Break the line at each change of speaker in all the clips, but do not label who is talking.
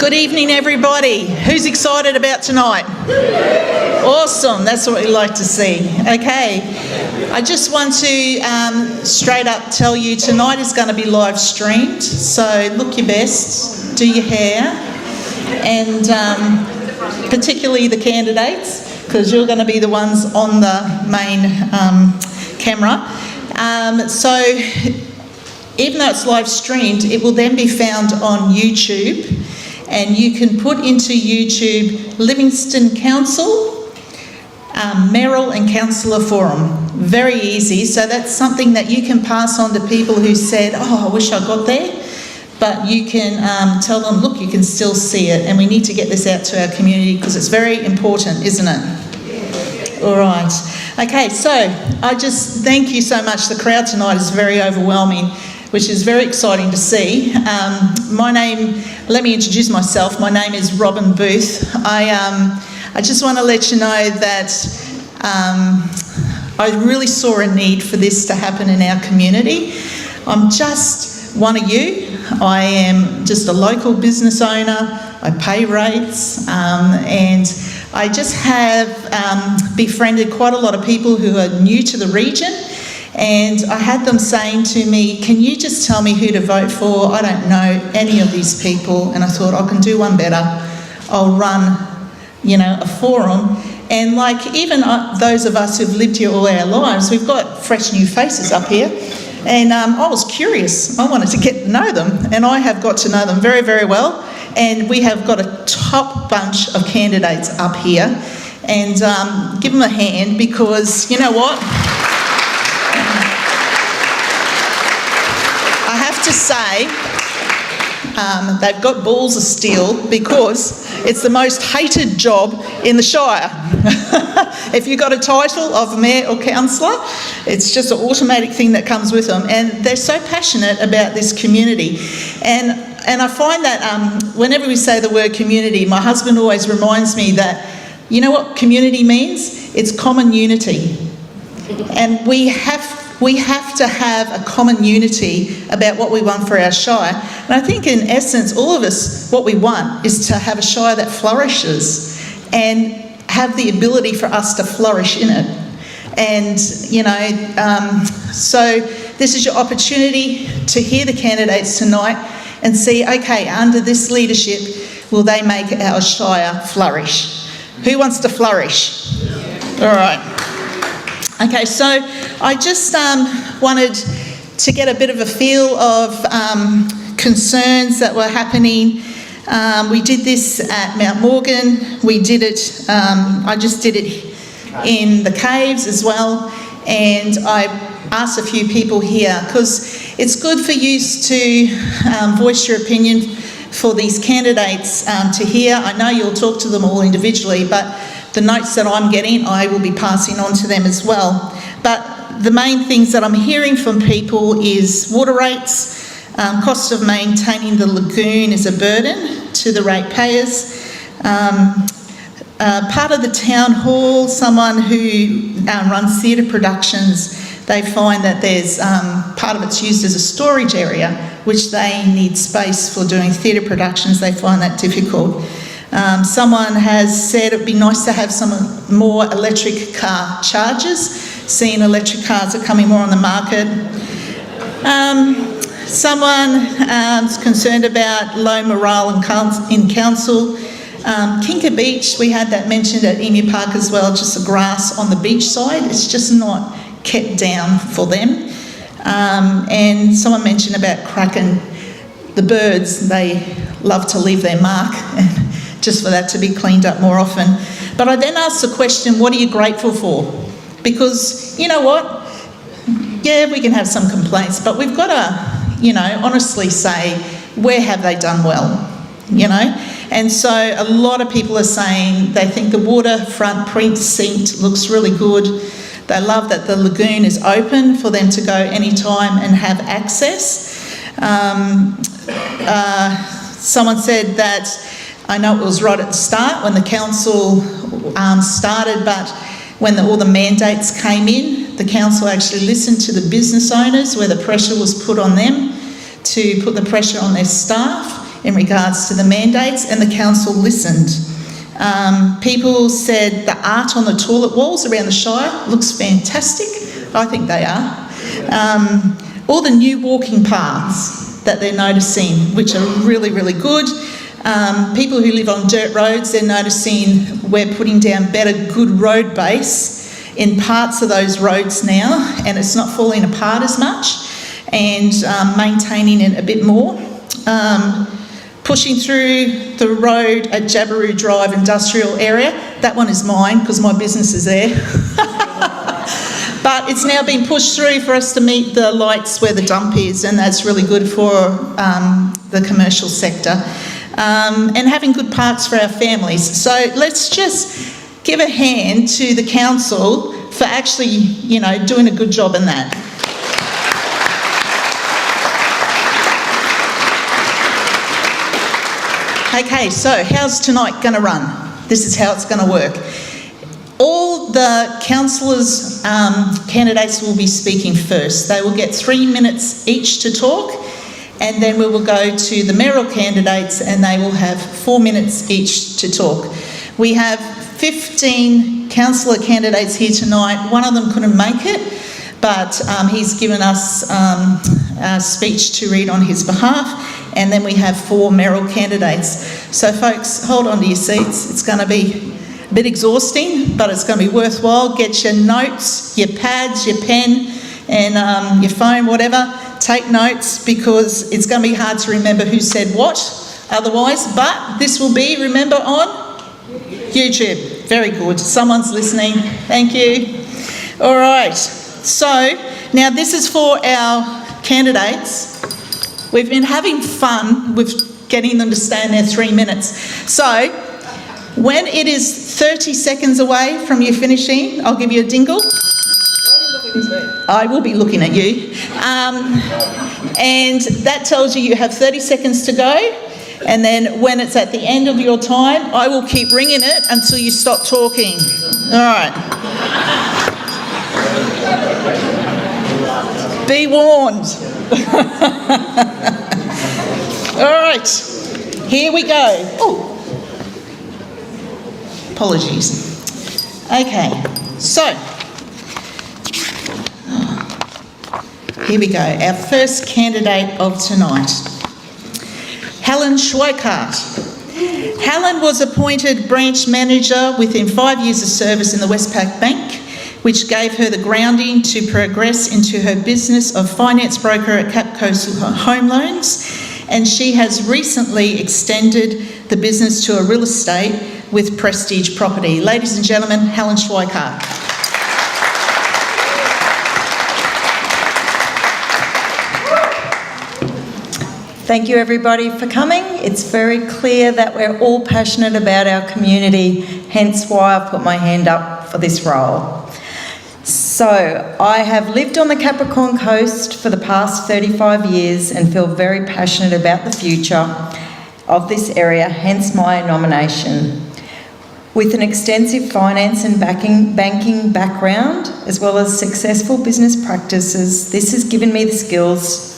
Good evening, everybody. Who's excited about tonight? Awesome, that's what we like to see. Okay, I just want to straight up tell you tonight is going to be live streamed, so look your best, do your hair, and particularly the candidates, because you're going to be the ones on the main camera. So even though it's live streamed, it will then be found on YouTube, and you can put into YouTube Livingstone Council, Mayoral and Councillor Forum. Very easy. So that's something that you can pass on to people who said, oh, I wish I got there. But you can tell them, look, you can still see it, and we need to get this out to our community because it's very important, isn't it? All right. Okay, so I just thank you so much. The crowd tonight is very overwhelming, which is very exciting to see. My name, let me introduce myself. My name is Robin Booth. I just want to let you know that I really saw a need for this to happen in our community. I'm just one of you. I am just a local business owner. I pay rates, and I just have befriended quite a lot of people who are new to the region. And I had them saying to me, can you just tell me who to vote for? I don't know any of these people. And I thought, I can do one better. I'll run, a forum. And like even those of us who've lived here all our lives, we've got fresh new faces up here. And I was curious. I wanted to get to know them. And I have got to know them very, very well. And we have got a top bunch of candidates up here. And give them a hand because, you know what? I have to say, they've got balls of steel because it's the most hated job in the Shire. If you've got a title of mayor or councillor, it's just an automatic thing that comes with them. And they're so passionate about this community. And I find that whenever we say the word community, my husband always reminds me that, you know what community means? It's common unity. And we have to have a common unity about what we want for our Shire. And I think in essence, all of us, what we want is to have a Shire that flourishes and have the ability for us to flourish in it. And, so this is your opportunity to hear the candidates tonight and see, okay, under this leadership, will they make our Shire flourish? Who wants to flourish? All right. Okay, so I just wanted to get a bit of a feel of concerns that were happening. We did this at Mount Morgan. We did it, I just did it in the caves as well. And I asked a few people here because it's good for you to voice your opinion for these candidates to hear. I know you'll talk to them all individually, but the notes that I'm getting, I will be passing on to them as well. But the main things that I'm hearing from people is water rates, cost of maintaining the lagoon is a burden to the ratepayers. Part of the town hall, someone who runs theatre productions, they find that there's part of it's used as a storage area, which they need space for doing theatre productions. They find that difficult. Someone has said it'd be nice to have some more electric car chargers, seeing electric cars are coming more on the market. Someone is concerned about low morale in council. Kinka Beach, we had that mentioned at Emu Park as well, just the grass on the beach side. It's just not kept down for them. And someone mentioned about Kraken. The birds, they love to leave their mark. Just for that to be cleaned up more often. But I then asked the question, what are you grateful for? Because, you know what? Yeah, we can have some complaints, but we've got to, honestly say, where have they done well? And so a lot of people are saying they think the waterfront precinct looks really good. They love that the lagoon is open for them to go anytime and have access. Someone said that, I know it was right at the start when the council started, but when all the mandates came in, the council actually listened to the business owners where the pressure was put on them to put the pressure on their staff in regards to the mandates, and the council listened. People said the art on the toilet walls around the Shire looks fantastic. I think they are. All the new walking paths that they're noticing, which are really, really good. People who live on dirt roads, they're noticing we're putting down better good road base in parts of those roads now, and it's not falling apart as much, and maintaining it a bit more. Pushing through the road at Jabiru Drive industrial area, that one is mine because my business is there. But it's now been pushed through for us to meet the lights where the dump is, and that's really good for the commercial sector. And having good parks for our families. So let's just give a hand to the council for actually, you know, doing a good job in that. Okay, so how's tonight going to run? This is how it's going to work. All the councillors, candidates will be speaking first. They will get 3 minutes each to talk, and then we will go to the mayoral candidates and they will have 4 minutes each to talk. We have 15 councillor candidates here tonight. One of them couldn't make it, but he's given us a speech to read on his behalf, and then we have 4 mayoral candidates. So folks, hold on to your seats. It's going to be a bit exhausting, but it's going to be worthwhile. Get your notes, your pads, your pen, and your phone, whatever. Take notes, because it's going to be hard to remember who said what otherwise, but this will be, remember, on YouTube. Very good. Someone's listening. Thank you. All right. So now this is for our candidates. We've been having fun with getting them to stay in their 3 minutes. So when it is 30 seconds away from you finishing, I'll give you a dingle. I will be looking at you. And that tells you you have 30 seconds to go. And then when it's at the end of your time, I will keep ringing it until you stop talking. All right. Be warned. All right. Here we go. Oh. Apologies. Okay. So, here we go. Our first candidate of tonight. Helen Schwiekert. Helen was appointed branch manager within 5 years of service in the Westpac Bank, which gave her the grounding to progress into her business of finance broker at Cap Coastal Home Loans, and she has recently extended the business to a real estate with Prestige Property. Ladies and gentlemen, Helen Schwiekert.
Thank you everybody for coming. It's very clear that we're all passionate about our community, hence why I put my hand up for this role. So, I have lived on the Capricorn Coast for the past 35 years and feel very passionate about the future of this area, hence my nomination. With an extensive finance and banking background, as well as successful business practices, this has given me the skills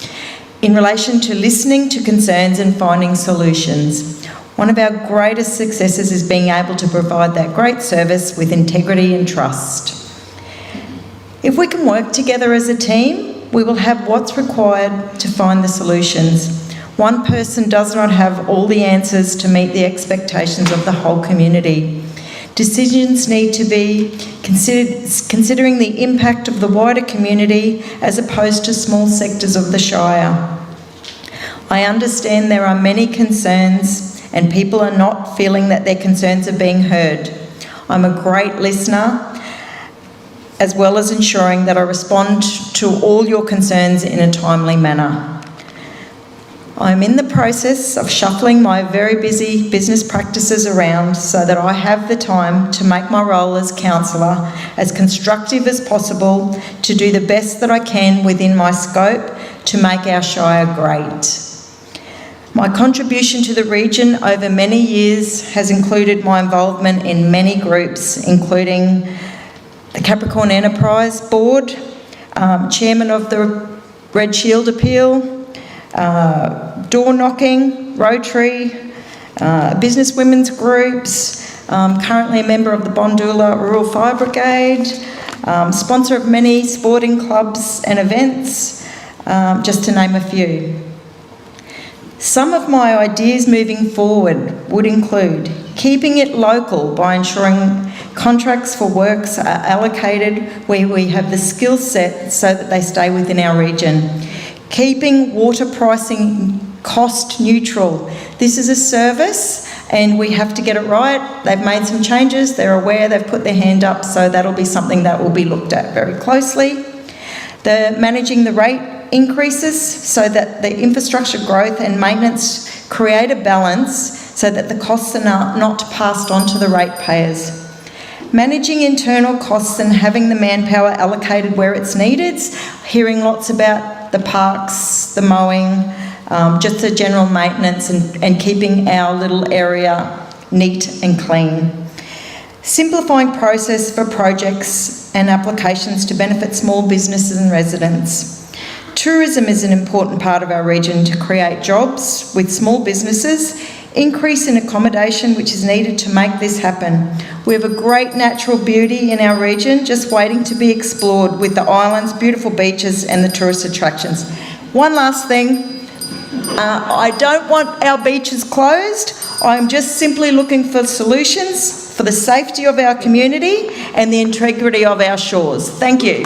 in relation to listening to concerns and finding solutions. One of our greatest successes is being able to provide that great service with integrity and trust. If we can work together as a team, we will have what's required to find the solutions. One person does not have all the answers to meet the expectations of the whole community. Decisions need to be considering the impact of the wider community as opposed to small sectors of the Shire. I understand there are many concerns and people are not feeling that their concerns are being heard. I'm a great listener, as well as ensuring that I respond to all your concerns in a timely manner. I'm in the process of shuffling my very busy business practices around so that I have the time to make my role as councillor as constructive as possible to do the best that I can within my scope to make our Shire great. My contribution to the region over many years has included my involvement in many groups, including the Capricorn Enterprise Board, chairman of the Red Shield Appeal, door knocking, Rothery, business women's groups, currently a member of the Bondula Rural Fire Brigade, sponsor of many sporting clubs and events, just to name a few. Some of my ideas moving forward would include keeping it local by ensuring contracts for works are allocated where we have the skill set so that they stay within our region. Keeping water pricing cost neutral. This is a service and we have to get it right. They've made some changes, they're aware, they've put their hand up, so that'll be something that will be looked at very closely. Managing the rate increases so that the infrastructure growth and maintenance create a balance so that the costs are not passed on to the ratepayers. Managing internal costs and having the manpower allocated where it's needed, hearing lots about the parks, the mowing, just the general maintenance and keeping our little area neat and clean. Simplifying process for projects and applications to benefit small businesses and residents. Tourism is an important part of our region to create jobs with small businesses, increase in accommodation which is needed to make this happen. We have a great natural beauty in our region just waiting to be explored with the islands, beautiful beaches and the tourist attractions. One last thing, I don't want our beaches closed. I'm just simply looking for solutions for the safety of our community and the integrity of our shores. Thank you.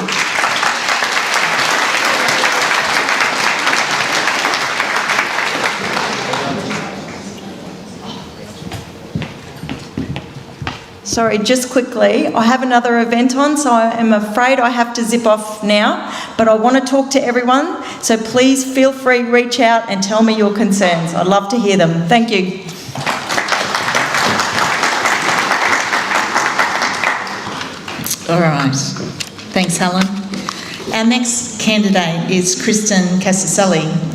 Sorry, just quickly, I have another event on, so I am afraid I have to zip off now, but I want to talk to everyone, so please feel free, reach out and tell me your concerns. I'd love to hear them. Thank you.
All right. Thanks, Helen. Our next candidate is Kristan Casuscelli.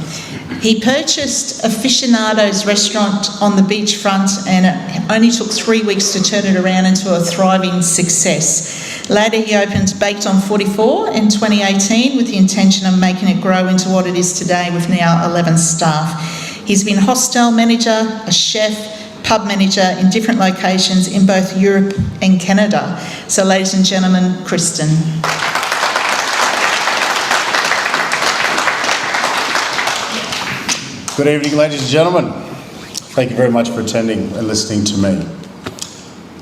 He purchased Aficionado's restaurant on the beachfront and it only took 3 weeks to turn it around into a thriving success. Later he opened Baked on 44 in 2018 with the intention of making it grow into what it is today with now 11 staff. He's been hostel manager, a chef, pub manager in different locations in both Europe and Canada. So ladies and gentlemen, Kristan.
Good evening, ladies and gentlemen. Thank you very much for attending and listening to me.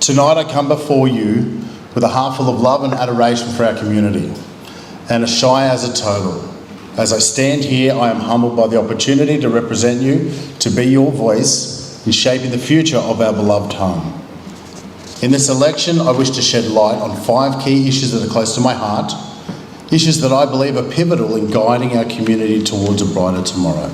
Tonight I come before you with a heart full of love and adoration for our community and a Shire as a total. As I stand here, I am humbled by the opportunity to represent you, to be your voice in shaping the future of our beloved home. In this election, I wish to shed light on 5 key issues that are close to my heart, issues that I believe are pivotal in guiding our community towards a brighter tomorrow.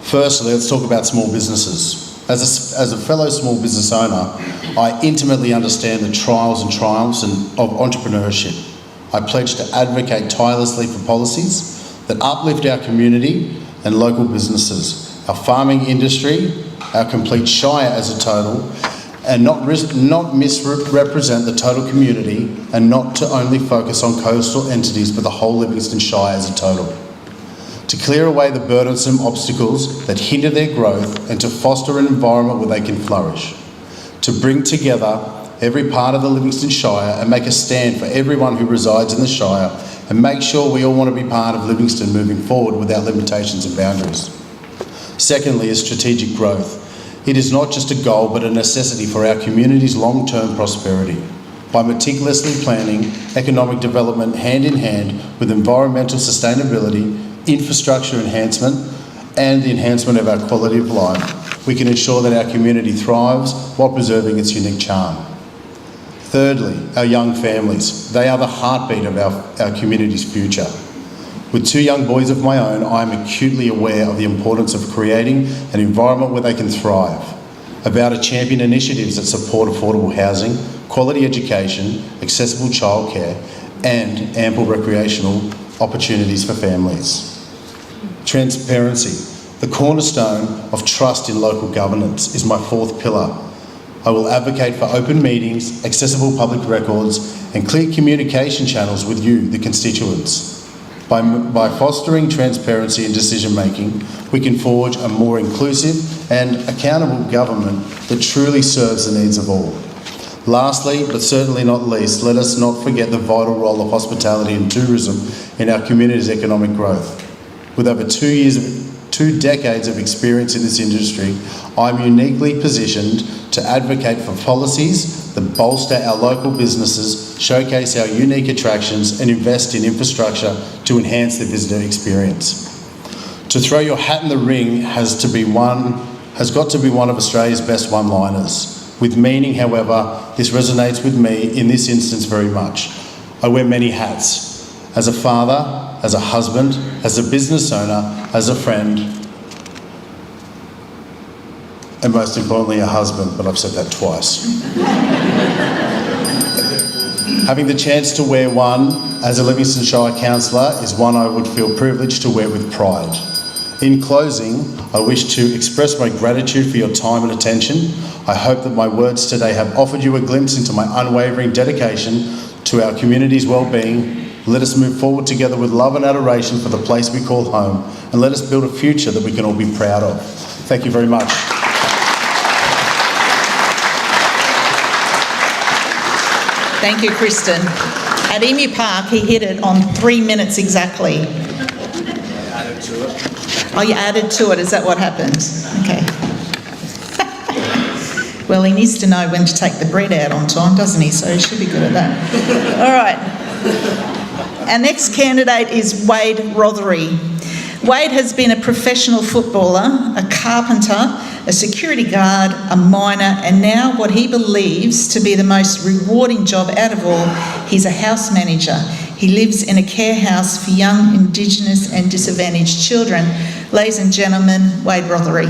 Firstly, let's talk about small businesses. As a fellow small business owner, I intimately understand the trials and triumphs of entrepreneurship. I pledge to advocate tirelessly for policies that uplift our community and local businesses, our farming industry, our complete Shire as a total, and not misrepresent the total community and not to only focus on coastal entities but the whole Livingstone Shire as a total. To clear away the burdensome obstacles that hinder their growth and to foster an environment where they can flourish. To bring together every part of the Livingstone Shire and make a stand for everyone who resides in the Shire and make sure we all want to be part of Livingstone moving forward without limitations and boundaries. Secondly is strategic growth. It is not just a goal but a necessity for our community's long-term prosperity. By meticulously planning economic development hand in hand with environmental sustainability, infrastructure enhancement and the enhancement of our quality of life, we can ensure that our community thrives while preserving its unique charm. Thirdly, our young families. They are the heartbeat of our community's future. With 2 young boys of my own, I am acutely aware of the importance of creating an environment where they can thrive. About to champion initiatives that support affordable housing, quality education, accessible childcare and ample recreational opportunities for families. Transparency. The cornerstone of trust in local governance is my 4th pillar. I will advocate for open meetings, accessible public records and clear communication channels with you, the constituents. By fostering transparency in decision making, we can forge a more inclusive and accountable government that truly serves the needs of all. Lastly, but certainly not least, let us not forget the vital role of hospitality and tourism in our community's economic growth. With over 2 decades of experience in this industry, I'm uniquely positioned to advocate for policies that bolster our local businesses, showcase our unique attractions, and invest in infrastructure to enhance the visitor experience. To throw your hat in the ring has got to be one of Australia's best one-liners. With meaning, however, this resonates with me in this instance very much. I wear many hats. As a father, as a husband, as a business owner, as a friend, and most importantly, a husband, but I've said that twice. Having the chance to wear one as a Livingstone Shire Councillor is one I would feel privileged to wear with pride. In closing, I wish to express my gratitude for your time and attention. I hope that my words today have offered you a glimpse into my unwavering dedication to our community's well-being. Let us move forward together with love and adoration for the place we call home, and let us build a future that we can all be proud of. Thank you very much.
Thank you, Kristan. At Emu Park, he hit it on 3 minutes exactly.
Added to it.
Oh, you added to it. Is that what happened? Okay. Well, he needs to know when to take the bread out on time, doesn't he? So he should be good at that. All right. Our next candidate is Wade Rothery. Wade has been a professional footballer, a carpenter, a security guard, a miner, and now what he believes to be the most rewarding job out of all, he's a house manager. He lives in a care house for young Indigenous and disadvantaged children. Ladies and gentlemen, Wade Rothery.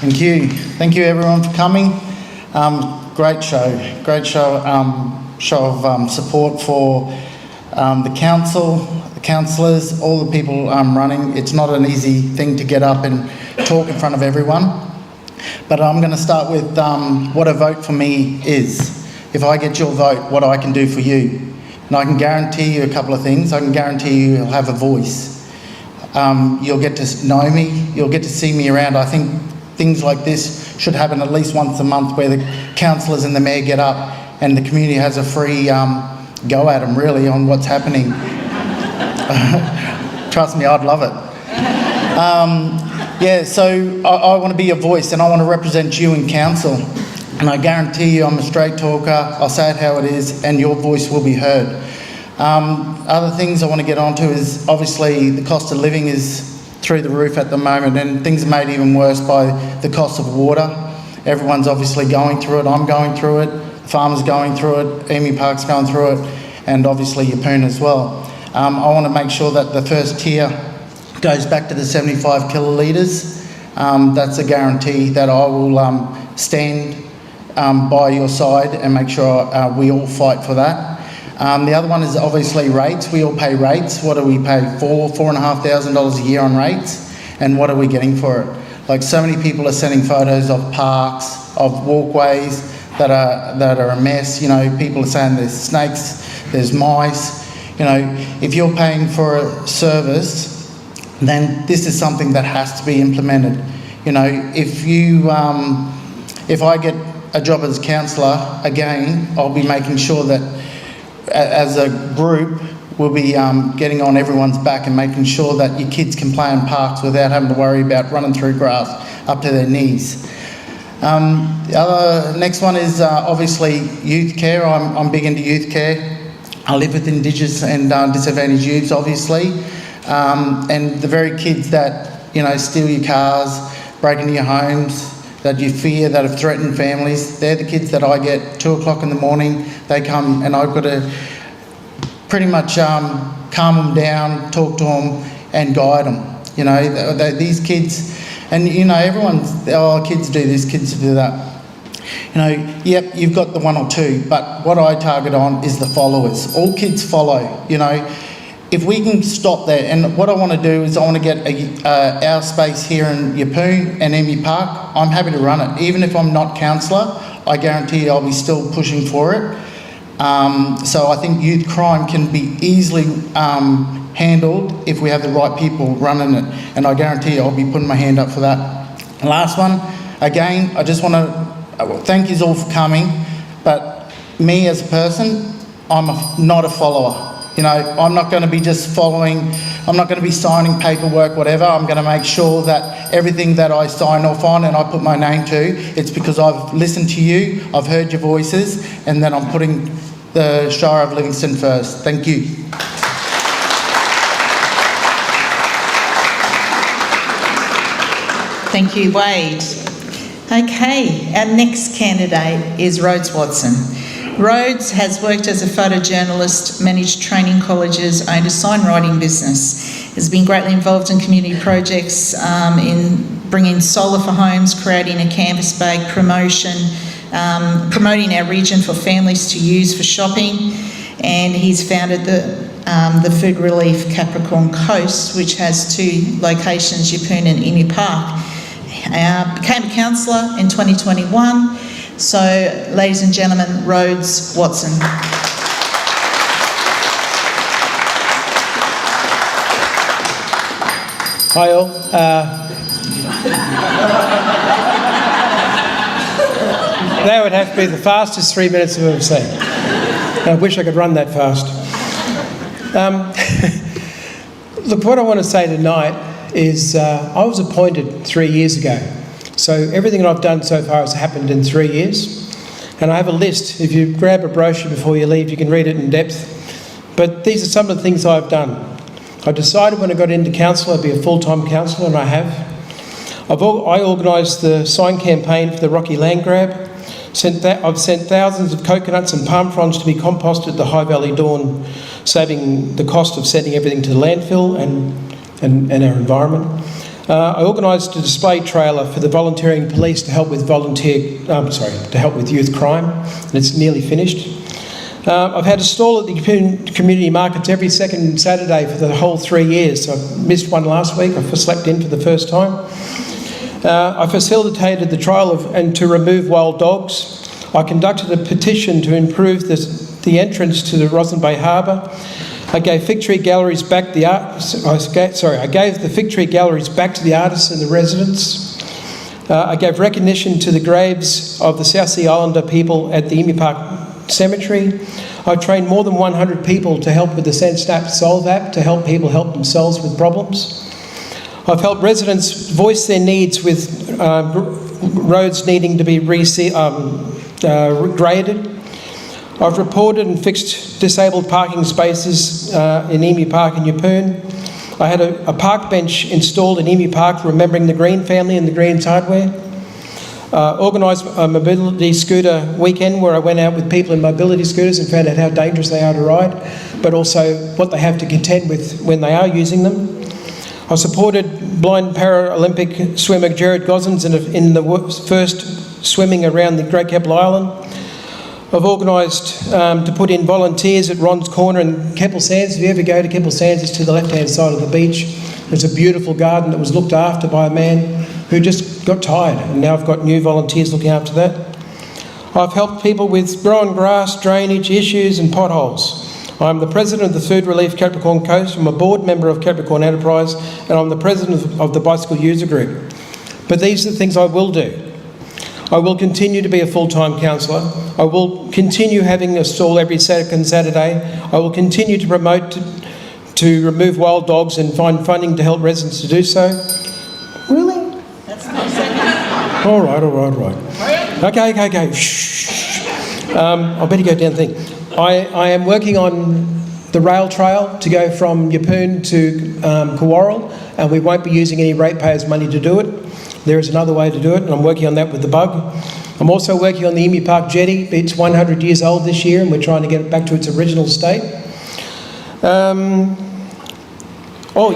Thank you. Thank you everyone for coming. Great show. Show of support for the council, the councillors, all the people running. It's not an easy thing to get up and talk in front of everyone. But I'm going to start with what a vote for me is. If I get your vote, what I can do for you. And I can guarantee you a couple of things. I can guarantee you you'll have a voice. You'll get to know me. You'll get to see me around. I think things like this should happen at least once a month, where the councillors and the mayor get up and the community has a free go at them, really, on what's happening. Trust me, I'd love it. So I want to be a voice, and I want to represent you in council. And I guarantee you I'm a straight talker, I'll say it how it is, and your voice will be heard. Other things I want to get onto is, obviously, the cost of living is through the roof at the moment, and things are made even worse by the cost of water. Everyone's obviously going through it. I'm going through it. The farmers going through it. Emu Park's going through it, and obviously Yeppoon as well. I want to make sure that the first tier goes back to the 75 kilolitres. That's a guarantee that I will stand by your side and make sure we all fight for that. The other one is obviously rates. We all pay rates. What do we pay? $4,500 a year on rates, and what are we getting for it? Like, so many people are sending photos of parks, of walkways that are a mess. You know, people are saying there's snakes, there's mice. You know, if you're paying for a service, then this is something that has to be implemented. You know, if I get a job as councillor again, I'll be making sure that as a group we'll be getting on everyone's back and making sure that your kids can play in parks without having to worry about running through grass up to their knees. The other next one is obviously youth care. I'm big into youth care. I live with Indigenous and disadvantaged youths, obviously, and the very kids that, you know, steal your cars, break into your homes, that you fear, that have threatened families. They're the kids that I get 2 o'clock in the morning. They come and I've got to pretty much calm them down, talk to them and guide them. You know, these kids, and you know, everyone's, oh, kids do this, kids do that. You know, yep, you've got the one or two, but what I target on is the followers. All kids follow, you know. If we can stop that, and what I want to do is I want to get our space here in Yeppoon and Emu Park. I'm happy to run it. Even if I'm not councillor, I guarantee I'll be still pushing for it. So I think youth crime can be easily handled if we have the right people running it, and I guarantee you I'll be putting my hand up for that. Last one, again, I just want to thank you all for coming, but me as a person, I'm not a follower. You know, I'm not going to be just following, I'm not going to be signing paperwork, whatever. I'm going to make sure that everything that I sign off on and I put my name to, it's because I've listened to you, I've heard your voices, and then I'm putting the Shire of Livingstone first. Thank you.
Thank you, Wade. Okay, our next candidate is Rhodes Watson. Rhodes has worked as a photojournalist, managed training colleges, owned a signwriting business, has been greatly involved in community projects in bringing solar for homes, creating a canvas bag promotion, promoting our region for families to use for shopping, and he's founded the Food Relief Capricorn Coast, which has 2 locations, Yeppoon and Emu Park. Became a councillor in 2021. So, ladies and gentlemen, Rhodes Watson.
Hi all. That would have to be the fastest 3 minutes I've ever seen. I wish I could run that fast. Look, what I want to say tonight is I was appointed 3 years ago. So everything that I've done so far has happened in 3 years. And I have a list. If you grab a brochure before you leave, you can read it in depth. But these are some of the things I've done. I decided when I got into council I'd be a full-time councillor, and I have. I organised the sign campaign for the Rocky land grab. I've sent thousands of coconuts and palm fronds to be composted at the High Valley Dawn, saving the cost of sending everything to the landfill and our environment. I organised a display trailer for the volunteering police to help with youth crime, and it's nearly finished. I've had a stall at the community markets every second Saturday for the whole 3 years. So I missed one last week. I slept in for the first time. I facilitated the trial and to remove wild dogs. I conducted a petition to improve the entrance to the Roslyn Bay Harbour. I gave Fig Tree Galleries back I gave the Fig Tree Galleries back to the artists and the residents. I gave recognition to the graves of the South Sea Islander people at the Emu Park Cemetery. I trained more than 100 people to help with the SendSnap Solve app to help people help themselves with problems. I've helped residents voice their needs with roads needing to be graded. I've reported and fixed disabled parking spaces in Emu Park and Yeppoon. I had a park bench installed in Emu Park remembering the Green family and the Green's hardware. Organised a mobility scooter weekend where I went out with people in mobility scooters and found out how dangerous they are to ride, but also what they have to contend with when they are using them. I supported blind Paralympic swimmer Jared Gosens in the first swimming around the Great Keppel Island. I've organised to put in volunteers at Ron's Corner in Keppel Sands. If you ever go to Keppel Sands, it's to the left-hand side of the beach. There's a beautiful garden that was looked after by a man who just got tired, and now I've got new volunteers looking after that. I've helped people with growing grass, drainage issues and potholes. I'm the president of the Food Relief Capricorn Coast. I'm a board member of Capricorn Enterprise, and I'm the president of the Bicycle User Group. But these are the things I will do. I will continue to be a full-time councillor. I will continue having a stall every second Saturday. I will continue to promote to remove wild dogs and find funding to help residents to do so. Really?
That's not second.
All right. Okay. Shh. I better go down the thing. I am working on the rail trail to go from Yeppoon to Mayoral, and we won't be using any ratepayers' money to do it. There is another way to do it, and I'm working on that with the bug. I'm also working on the Emu Park jetty. It's 100 years old this year, and we're trying to get it back to its original state.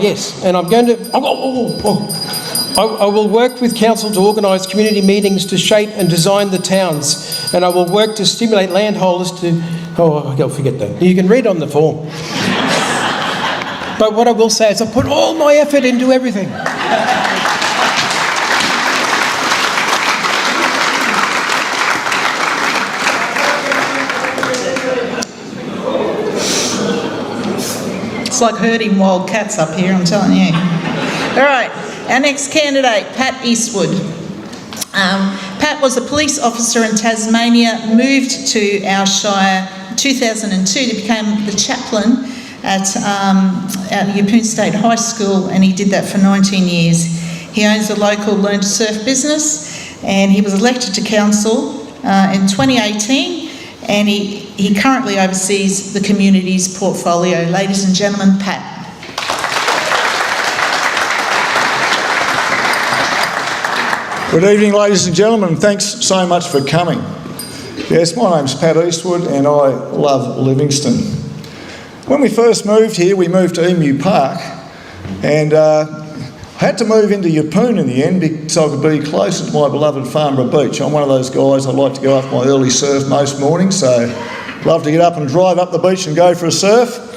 Yes, and I'm going to... I will work with council to organise community meetings to shape and design the towns, and I will work to stimulate landholders to... I'll forget that. You can read on the form. But what I will say is I put all my effort into everything.
It's like herding wild cats up here, I'm telling you. All right, our next candidate, Pat Eastwood. Pat was a police officer in Tasmania, moved to our Shire in 2002 to become the chaplain at Yeppoon State High School, and he did that for 19 years. He owns a local learn to surf business, and he was elected to council in 2018, and he currently oversees the community's portfolio. Ladies and gentlemen, Pat.
Good evening, ladies and gentlemen. Thanks so much for coming. Yes, my name's Pat Eastwood and I love Livingstone. When we first moved here, we moved to Emu Park, and I had to move into Yeppoon in the end because I could be closer to my beloved Farnborough Beach. I'm one of those guys, I like to go up my early surf most mornings, so love to get up and drive up the beach and go for a surf.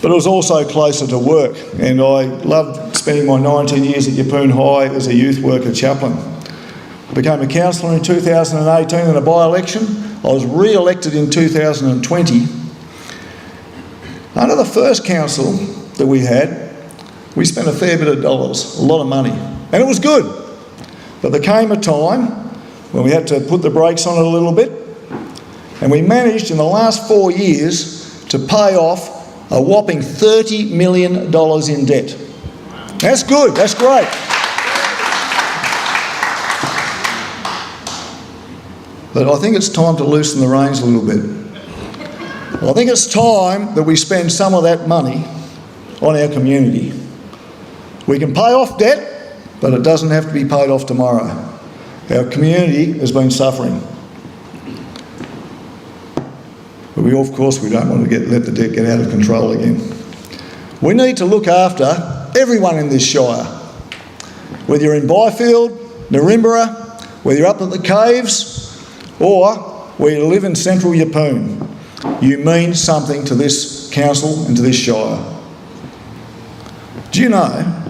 But it was also closer to work, and I loved spending my 19 years at Yeppoon High as a youth worker chaplain. I became a councillor in 2018 in a by-election. I was re-elected in 2020. Under the first council that we had, we spent a fair bit of dollars, a lot of money, and it was good. But there came a time when we had to put the brakes on it a little bit, and we managed in the last 4 years to pay off a whopping $30 million in debt. That's good, that's great. But I think it's time to loosen the reins a little bit. I think it's time that we spend some of that money on our community. We can pay off debt, but it doesn't have to be paid off tomorrow. Our community has been suffering. But we don't want to let the debt get out of control again. We need to look after everyone in this Shire. Whether you're in Byfield, Narimbara, whether you're up at the caves, or whether you live in central Yeppoon, you mean something to this council and to this Shire. Do you know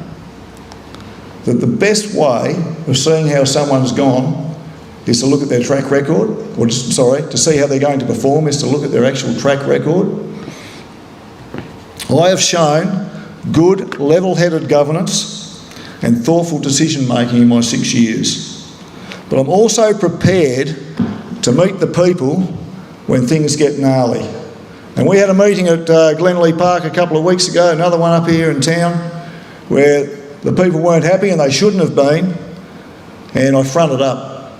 that the best way of seeing how someone's gone is to look at their track record, or to see how they're going to perform is to look at their actual track record? I have shown good, level-headed governance and thoughtful decision-making in my 6 years. But I'm also prepared to meet the people when things get gnarly. And we had a meeting at Glenley Park a couple of weeks ago, another one up here in town, where the people weren't happy and they shouldn't have been, and I fronted up,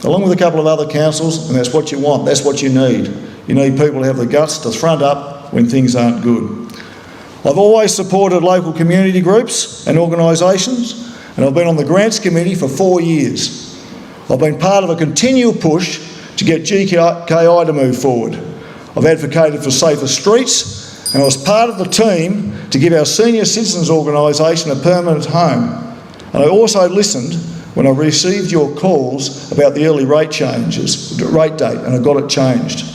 along with a couple of other councils, and that's what you want, that's what you need. You need people to have the guts to front up when things aren't good. I've always supported local community groups and organisations, and I've been on the Grants Committee for 4 years. I've been part of a continual push to get GKI to move forward. I've advocated for safer streets, and I was part of the team to give our senior citizens organisation a permanent home. And I also listened when I received your calls about the early rate changes, rate date, and I got it changed.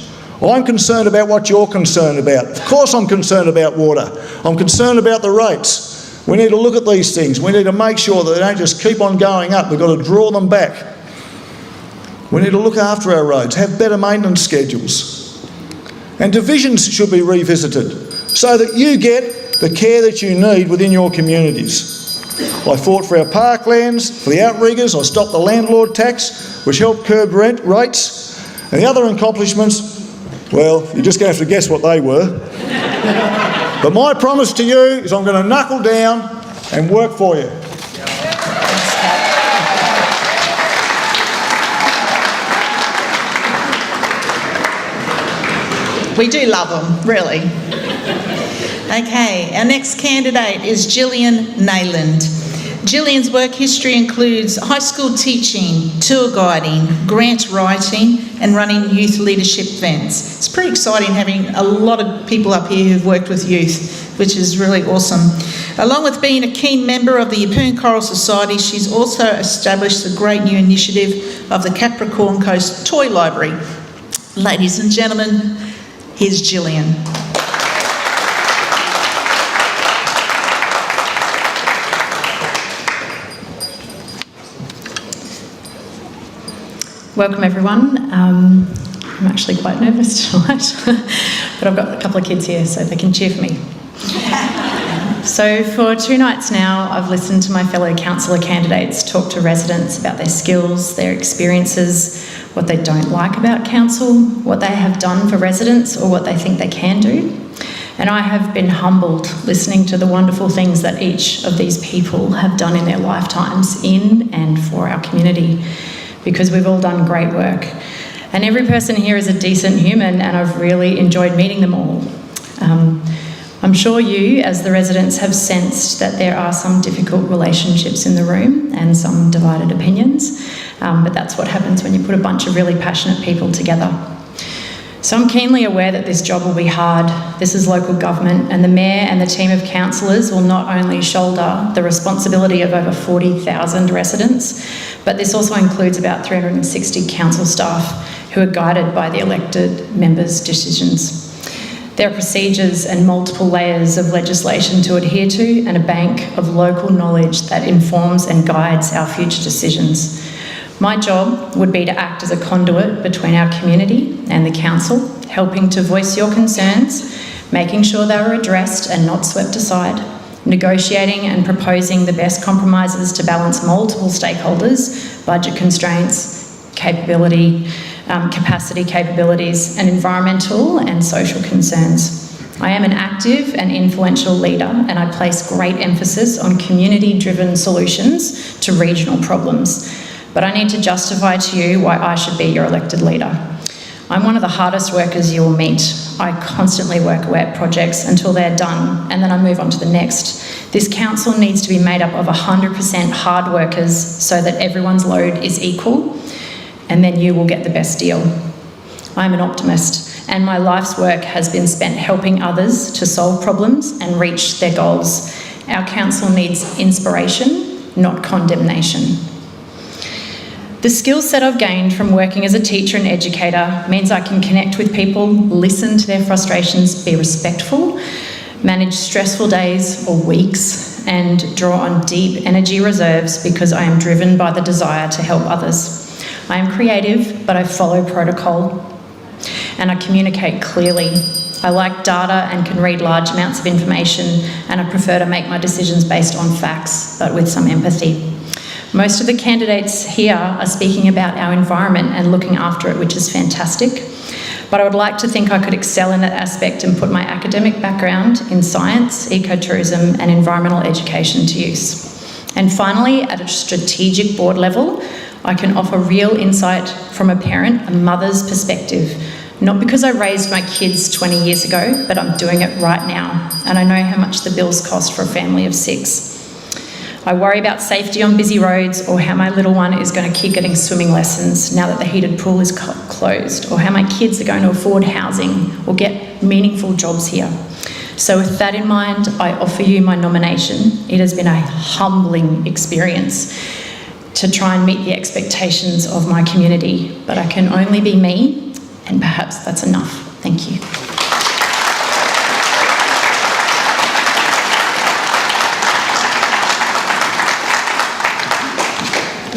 I'm concerned about what you're concerned about. Of course I'm concerned about water. I'm concerned about the rates. We need to look at these things. We need to make sure that they don't just keep on going up. We've got to draw them back. We need to look after our roads, have better maintenance schedules. And divisions should be revisited so that you get the care that you need within your communities. I fought for our parklands, for the outriggers. I stopped the landlord tax, which helped curb rent rates. And the other accomplishments, well, you're just going to have to guess what they were. But my promise to you is I'm going to knuckle down and work for you.
We do love them, really. Okay, our next candidate is Jillian Neyland. Jillian's work history includes high school teaching, tour guiding, grant writing, and running youth leadership events. It's pretty exciting having a lot of people up here who've worked with youth, which is really awesome. Along with being a keen member of the Yeppoon Choral Society, she's also established the great new initiative of the Capricorn Coast Toy Library. Ladies and gentlemen, here's Jillian.
Welcome everyone. I'm actually quite nervous tonight, but I've got a couple of kids here so they can cheer for me. So for 2 nights now, I've listened to my fellow councillor candidates talk to residents about their skills, their experiences, what they don't like about council, what they have done for residents or what they think they can do. And I have been humbled listening to the wonderful things that each of these people have done in their lifetimes in and for our community, because we've all done great work. And every person here is a decent human, and I've really enjoyed meeting them all. I'm sure you, as the residents, have sensed that there are some difficult relationships in the room and some divided opinions, but that's what happens when you put a bunch of really passionate people together. So I'm keenly aware that this job will be hard. This is local government, and the Mayor and the team of councillors will not only shoulder the responsibility of over 40,000 residents, but this also includes about 360 council staff who are guided by the elected members' decisions. There are procedures and multiple layers of legislation to adhere to, and a bank of local knowledge that informs and guides our future decisions. My job would be to act as a conduit between our community and the council, helping to voice your concerns, making sure they are addressed and not swept aside, negotiating and proposing the best compromises to balance multiple stakeholders, budget constraints, capacity capabilities, and environmental and social concerns. I am an active and influential leader, and I place great emphasis on community-driven solutions to regional problems. But I need to justify to you why I should be your elected leader. I'm one of the hardest workers you will meet. I constantly work away at projects until they're done, and then I move on to the next. This council needs to be made up of 100% hard workers so that everyone's load is equal, and then you will get the best deal. I'm an optimist, and my life's work has been spent helping others to solve problems and reach their goals. Our council needs inspiration, not condemnation. The skill set I've gained from working as a teacher and educator means I can connect with people, listen to their frustrations, be respectful, manage stressful days or weeks, and draw on deep energy reserves because I am driven by the desire to help others. I am creative, but I follow protocol, and I communicate clearly. I like data and can read large amounts of information, and I prefer to make my decisions based on facts, but with some empathy. Most of the candidates here are speaking about our environment and looking after it, which is fantastic. But I would like to think I could excel in that aspect and put my academic background in science, ecotourism, and environmental education to use. And finally, at a strategic board level, I can offer real insight from a parent, a mother's perspective. Not because I raised my kids 20 years ago, but I'm doing it right now. And I know how much the bills cost for a family of 6. I worry about safety on busy roads, or how my little one is going to keep getting swimming lessons now that the heated pool is closed, or how my kids are going to afford housing or get meaningful jobs here. So with that in mind, I offer you my nomination. It has been a humbling experience to try and meet the expectations of my community, but I can only be me, and perhaps that's enough. Thank you.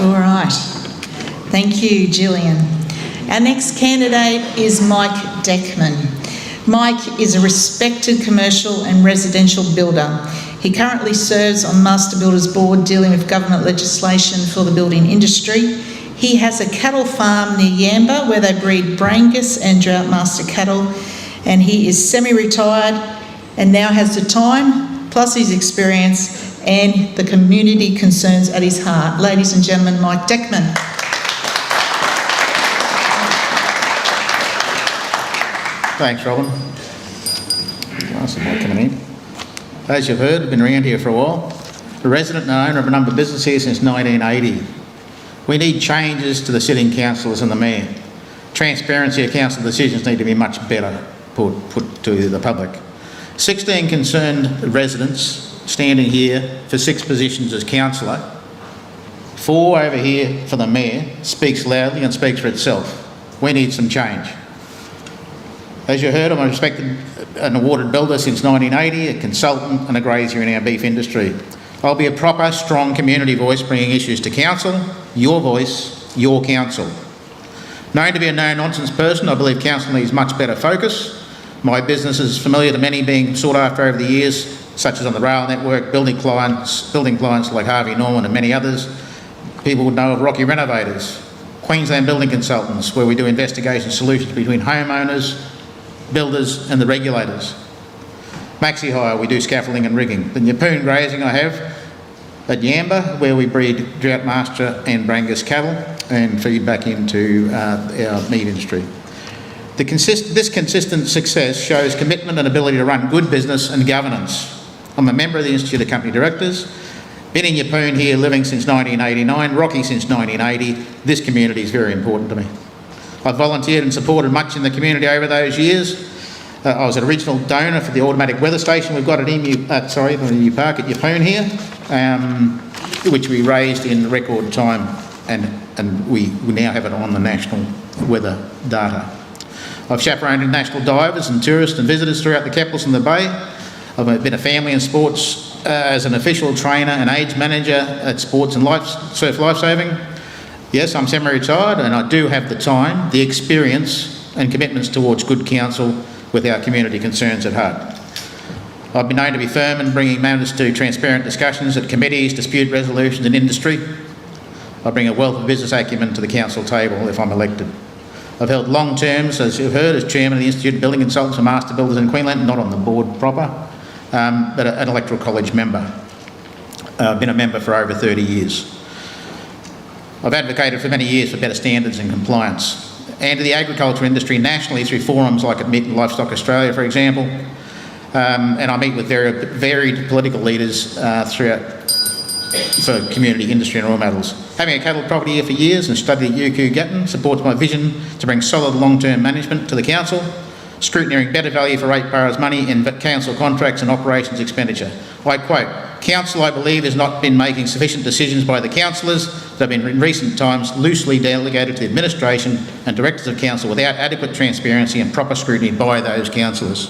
All right. Thank you, Jillian. Our next candidate is Mike Decman. Mike is a respected commercial and residential builder. He currently serves on Master Builders Board dealing with government legislation for the building industry. He has a cattle farm near Yamba where they breed Brangus and Drought Master cattle, and he is semi-retired and now has the time, plus his experience and the community concerns at his heart. Ladies and gentlemen, Mike Decman.
Thanks, Robin. Nice of coming in. As you've heard, I've been around here for a while. A resident and owner of a number of businesses here since 1980. We need changes to the sitting councillors and the mayor. Transparency of council decisions need to be much better put to the public. 16 concerned residents standing here for 6 positions as councillor. 4 over here for the mayor speaks loudly and speaks for itself. We need some change. As you heard, I'm a respected and awarded builder since 1980, a consultant and a grazier in our beef industry. I'll be a proper, strong community voice bringing issues to council, your voice, your council. Known to be a no-nonsense person, I believe council needs much better focus. My business is familiar to many, being sought after over the years, such as on the rail network, building clients like Harvey Norman and many others. People would know of Rocky Renovators, Queensland Building Consultants, where we do investigation solutions between homeowners, builders and the regulators. Maxi Hire, we do scaffolding and rigging. The Yeppoon grazing I have at Yamba, where we breed Drought Master and Brangus cattle and feed back into our meat industry. This consistent success shows commitment and ability to run good business and governance. I'm a member of the Institute of Company Directors, been in Yeppoon here, living since 1989, Rocky since 1980. This community is very important to me. I've volunteered and supported much in the community over those years. I was an original donor for the automatic weather station we've got at Emu Park at Yeppoon here, which we raised in record time, and we now have it on the national weather data. I've chaperoned international divers and tourists and visitors throughout the capitals and the Bay. I've been a family and sports as an official trainer and age manager at sports and surf lifesaving. Yes, I'm semi-retired and I do have the time, the experience and commitments towards good counsel with our community concerns at heart. I've been known to be firm in bringing matters to transparent discussions at committees, dispute resolutions and industry. I bring a wealth of business acumen to the council table if I'm elected. I've held long terms, as you've heard, as Chairman of the Institute of Building Consultants and Master Builders in Queensland, not on the board proper, but an electoral college member. I've been a member for over 30 years. I've advocated for many years for better standards and compliance, and to the agriculture industry nationally through forums like at Meat and Livestock Australia, for example, and I meet with varied political leaders throughout for community, industry and raw metals. Having a cattle property here for years and studied at UQ Gatton supports my vision to bring solid long-term management to the council, scrutineering better value for ratepayers' money in council contracts and operations expenditure. I quote, "Council, I believe, has not been making sufficient decisions by the councillors that have been in recent times loosely delegated to the administration and directors of council without adequate transparency and proper scrutiny by those councillors.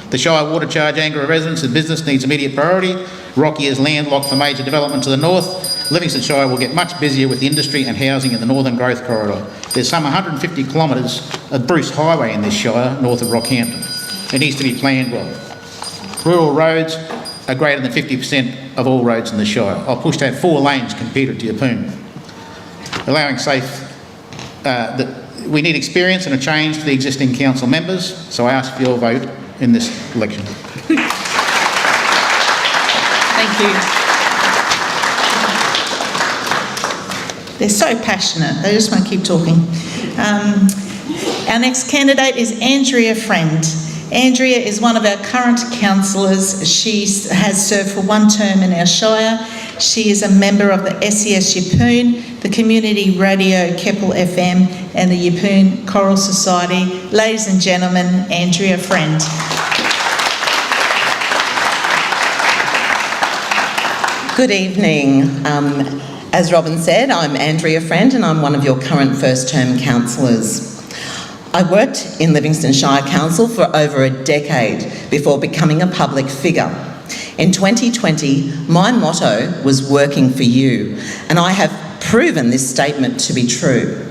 The Shire water charge anger of residents and business needs immediate priority. Rocky is landlocked for major development to the north. Livingstone Shire will get much busier with industry and housing in the Northern Growth Corridor. There's some 150 kilometres of Bruce Highway in this Shire, north of Rockhampton. It needs to be planned well. Rural roads are greater than 50% of all roads in the Shire. I'll push to have 4 lanes competed to Yeppoon. Allowing safe... we need experience and a change for the existing council members, so I ask for your vote in this election.
Thank you. They're so passionate, they just want to keep talking. Our next candidate is Andrea Friend. Andrea is one of our current councillors. She has served for 1 term in our Shire. She is a member of the SES Yeppoon, the Community Radio Keppel FM and the Yeppoon Choral Society. Ladies and gentlemen, Andrea Friend.
Good evening. As Robin said, I'm Andrea Friend and I'm one of your current first-term councillors. I worked in Livingstone Shire Council for over a decade before becoming a public figure. In 2020, my motto was working for you, and I have proven this statement to be true.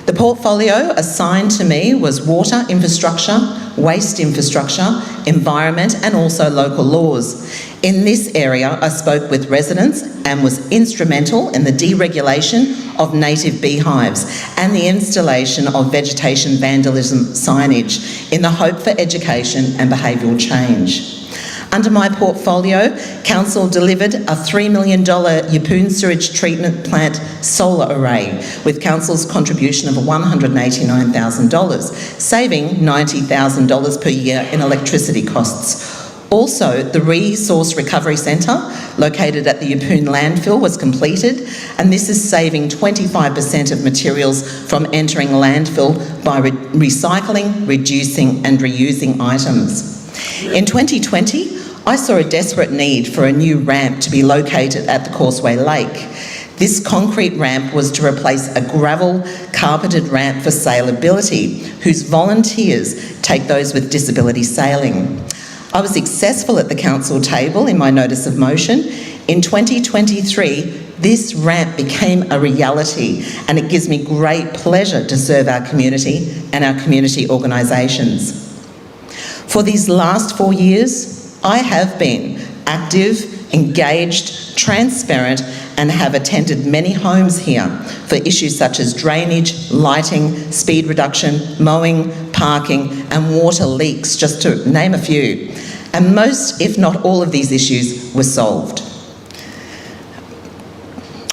The portfolio assigned to me was water infrastructure, waste infrastructure, environment and also local laws. In this area, I spoke with residents and was instrumental in the deregulation of native beehives and the installation of vegetation vandalism signage in the hope for education and behavioural change. Under my portfolio, Council delivered a $3 million Yeppoon sewage treatment plant solar array with Council's contribution of $189,000, saving $90,000 per year in electricity costs. Also, the Resource Recovery Centre, located at the Yeppoon landfill, was completed, and this is saving 25% of materials from entering landfill by recycling, reducing and reusing items. In 2020, I saw a desperate need for a new ramp to be located at the Causeway Lake. This concrete ramp was to replace a gravel carpeted ramp for sailability, whose volunteers take those with disability sailing. I was successful at the council table in my notice of motion. In 2023, this ramp became a reality, and it gives me great pleasure to serve our community and our community organisations. For these last 4 years, I have been active, engaged, transparent, and have attended many homes here for issues such as drainage, lighting, speed reduction, mowing, parking, and water leaks, just to name a few. And most, if not all, of these issues were solved.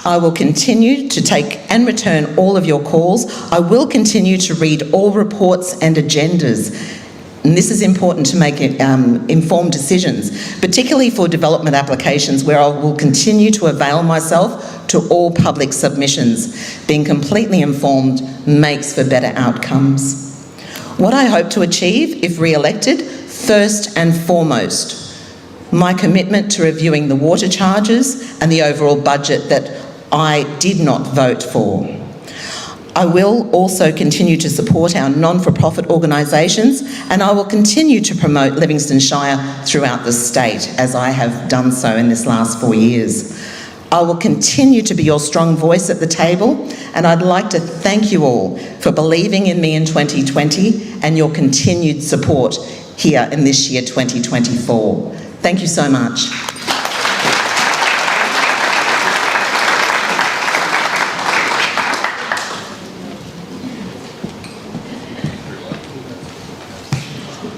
I will continue to take and return all of your calls. I will continue to read all reports and agendas. And this is important to make informed decisions, particularly for development applications, where I will continue to avail myself to all public submissions. Being completely informed makes for better outcomes. What I hope to achieve, if re-elected, first and foremost, my commitment to reviewing the water charges and the overall budget that I did not vote for. I will also continue to support our non-for-profit organisations, and I will continue to promote Livingstone Shire throughout the state, as I have done so in this last 4 years. I will continue to be your strong voice at the table, and I'd like to thank you all for believing in me in 2020 and your continued support here in this year 2024. Thank you so much.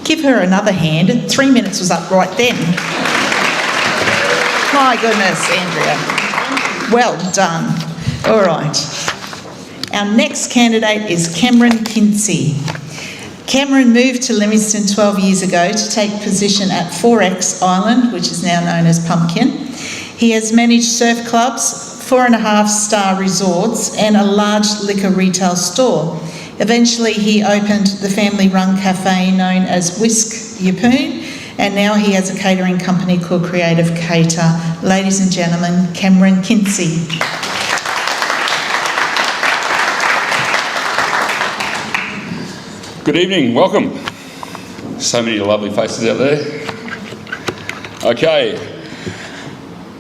Give her another hand. 3 minutes was up right then. My goodness, Andrea. Well done. All right. Our next candidate is Cameron Kinsey. Cameron moved to Livingstone 12 years ago to take position at 4X Island, which is now known as Pumpkin. He has managed surf clubs, 4.5-star resorts, and a large liquor retail store. Eventually, he opened the family-run cafe known as Whisk Yapoon, and now he has a catering company called Creative Cater. Ladies and gentlemen, Cameron Kinsey.
Good evening, welcome. So many lovely faces out there. Okay,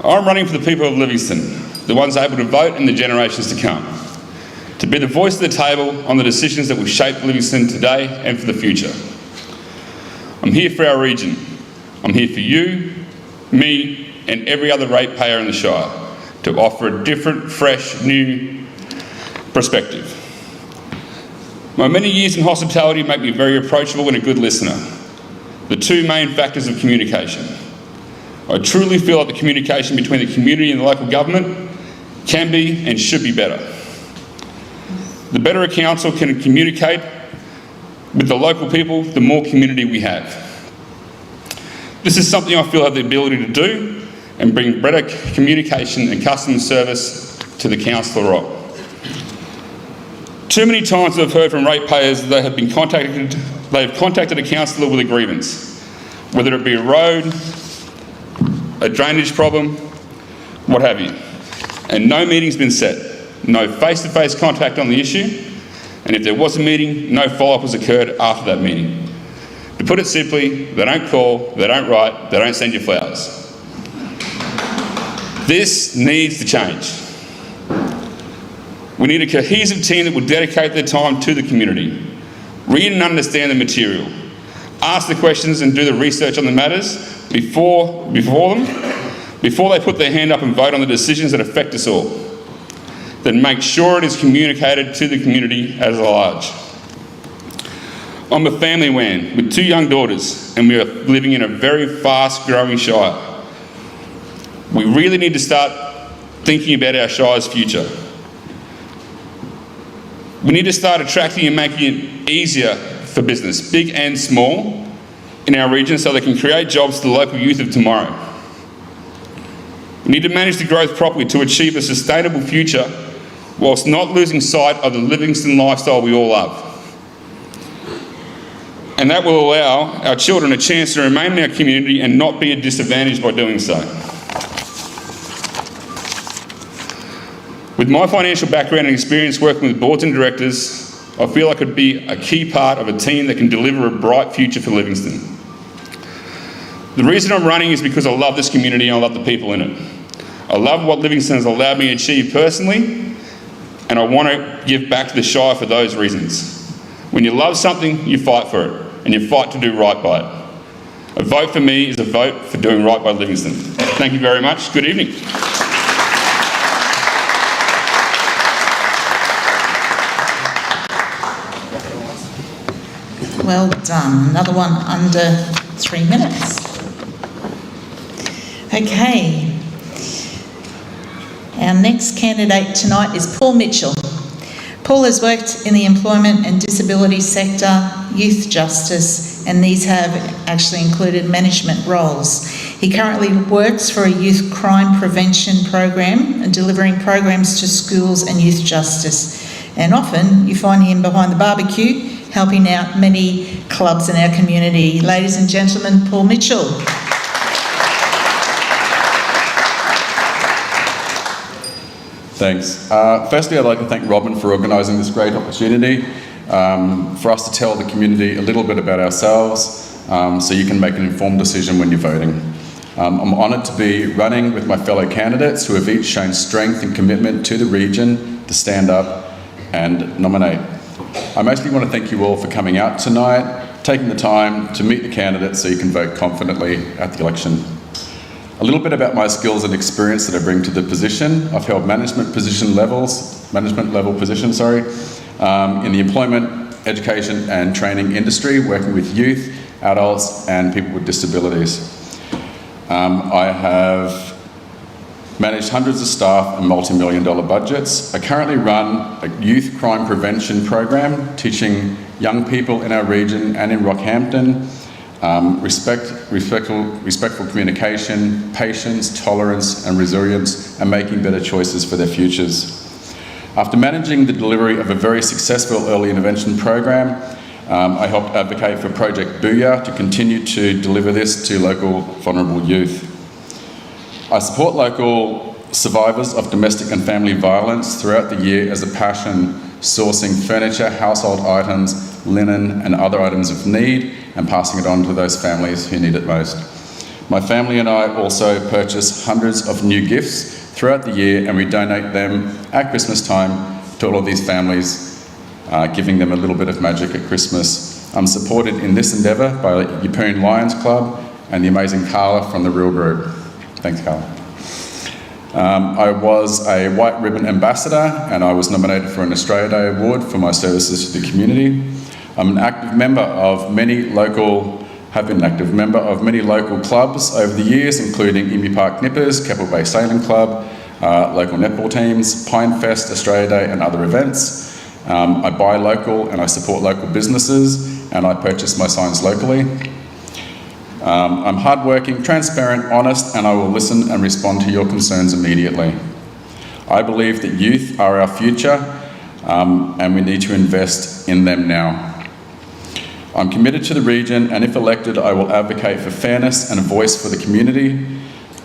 I'm running for the people of Livingstone, the ones able to vote in the generations to come, to be the voice of the table on the decisions that will shape Livingstone today and for the future. I'm here for our region. I'm here for you, me, and every other ratepayer in the Shire to offer a different, fresh, new perspective. My many years in hospitality make me very approachable and a good listener. The two main factors of communication. I truly feel like the communication between the community and the local government can be and should be better. The better a council can communicate with the local people, the more community we have. This is something I feel I have the ability to do and bring better communication and customer service to the councillor role. Too many times I've heard from ratepayers that they have contacted a councillor with a grievance, whether it be a road, a drainage problem, what have you, and no meeting's been set. No face-to-face contact on the issue, and if there was a meeting, no follow-up has occurred after that meeting. To put it simply, they don't call, they don't write, they don't send you flowers. This needs to change. We need a cohesive team that will dedicate their time to the community, read and understand the material, ask the questions and do the research on the matters before they put their hand up and vote on the decisions that affect us all. Then make sure it is communicated to the community as a large. I'm a family man with 2 young daughters, and we are living in a very fast-growing Shire. We really need to start thinking about our Shire's future. We need to start attracting and making it easier for business, big and small, in our region so they can create jobs for the local youth of tomorrow. We need to manage the growth properly to achieve a sustainable future whilst not losing sight of the Livingstone lifestyle we all love. And that will allow our children a chance to remain in our community and not be at disadvantage by doing so. With my financial background and experience working with boards and directors, I feel I could be a key part of a team that can deliver a bright future for Livingstone. The reason I'm running is because I love this community and I love the people in it. I love what Livingstone has allowed me to achieve personally, and I want to give back to the Shire for those reasons. When you love something, you fight for it, and you fight to do right by it. A vote for me is a vote for doing right by Livingstone. Thank you very much. Good evening.
Well done. Another one under 3 minutes. Okay. Our next candidate tonight is Paul Mitchell. Paul has worked in the employment and disability sector, youth justice, and these have actually included management roles. He currently works for a youth crime prevention program and delivering programs to schools and youth justice. And often you find him behind the barbecue, helping out many clubs in our community. Ladies and gentlemen, Paul Mitchell.
Thanks. Firstly, I'd like to thank Robin for organising this great opportunity for us to tell the community a little bit about ourselves so you can make an informed decision when you're voting. I'm honoured to be running with my fellow candidates who have each shown strength and commitment to the region to stand up and nominate. I mostly want to thank you all for coming out tonight, taking the time to meet the candidates so you can vote confidently at the election. A little bit about my skills and experience that I bring to the position. I've held management level positions, in the employment, education and training industry, working with youth, adults and people with disabilities. I have managed hundreds of staff and multi-million-dollar budgets. I currently run a youth crime prevention program, teaching young people in our region and in Rockhampton respectful communication, patience, tolerance and resilience, and making better choices for their futures. After managing the delivery of a very successful early intervention program, I helped advocate for Project Booyah to continue to deliver this to local vulnerable youth. I support local survivors of domestic and family violence throughout the year as a passion, sourcing furniture, household items, linen and other items of need and passing it on to those families who need it most. My family and I also purchase hundreds of new gifts throughout the year and we donate them at Christmas time to all of these families, giving them a little bit of magic at Christmas. I'm supported in this endeavour by Yeppoon Lions Club and the amazing Carla from the Real Group. Thanks, Carla. I was a White Ribbon Ambassador and I was nominated for an Australia Day Award for my services to the community. I'm an active member of many local clubs over the years, including Emu Park Nippers, Keppel Bay Sailing Club, local netball teams, Pine Fest, Australia Day and other events. I buy local and I support local businesses and I purchase my signs locally. I'm hardworking, transparent, honest, and I will listen and respond to your concerns immediately. I believe that youth are our future and we need to invest in them now. I'm committed to the region and if elected I will advocate for fairness and a voice for the community.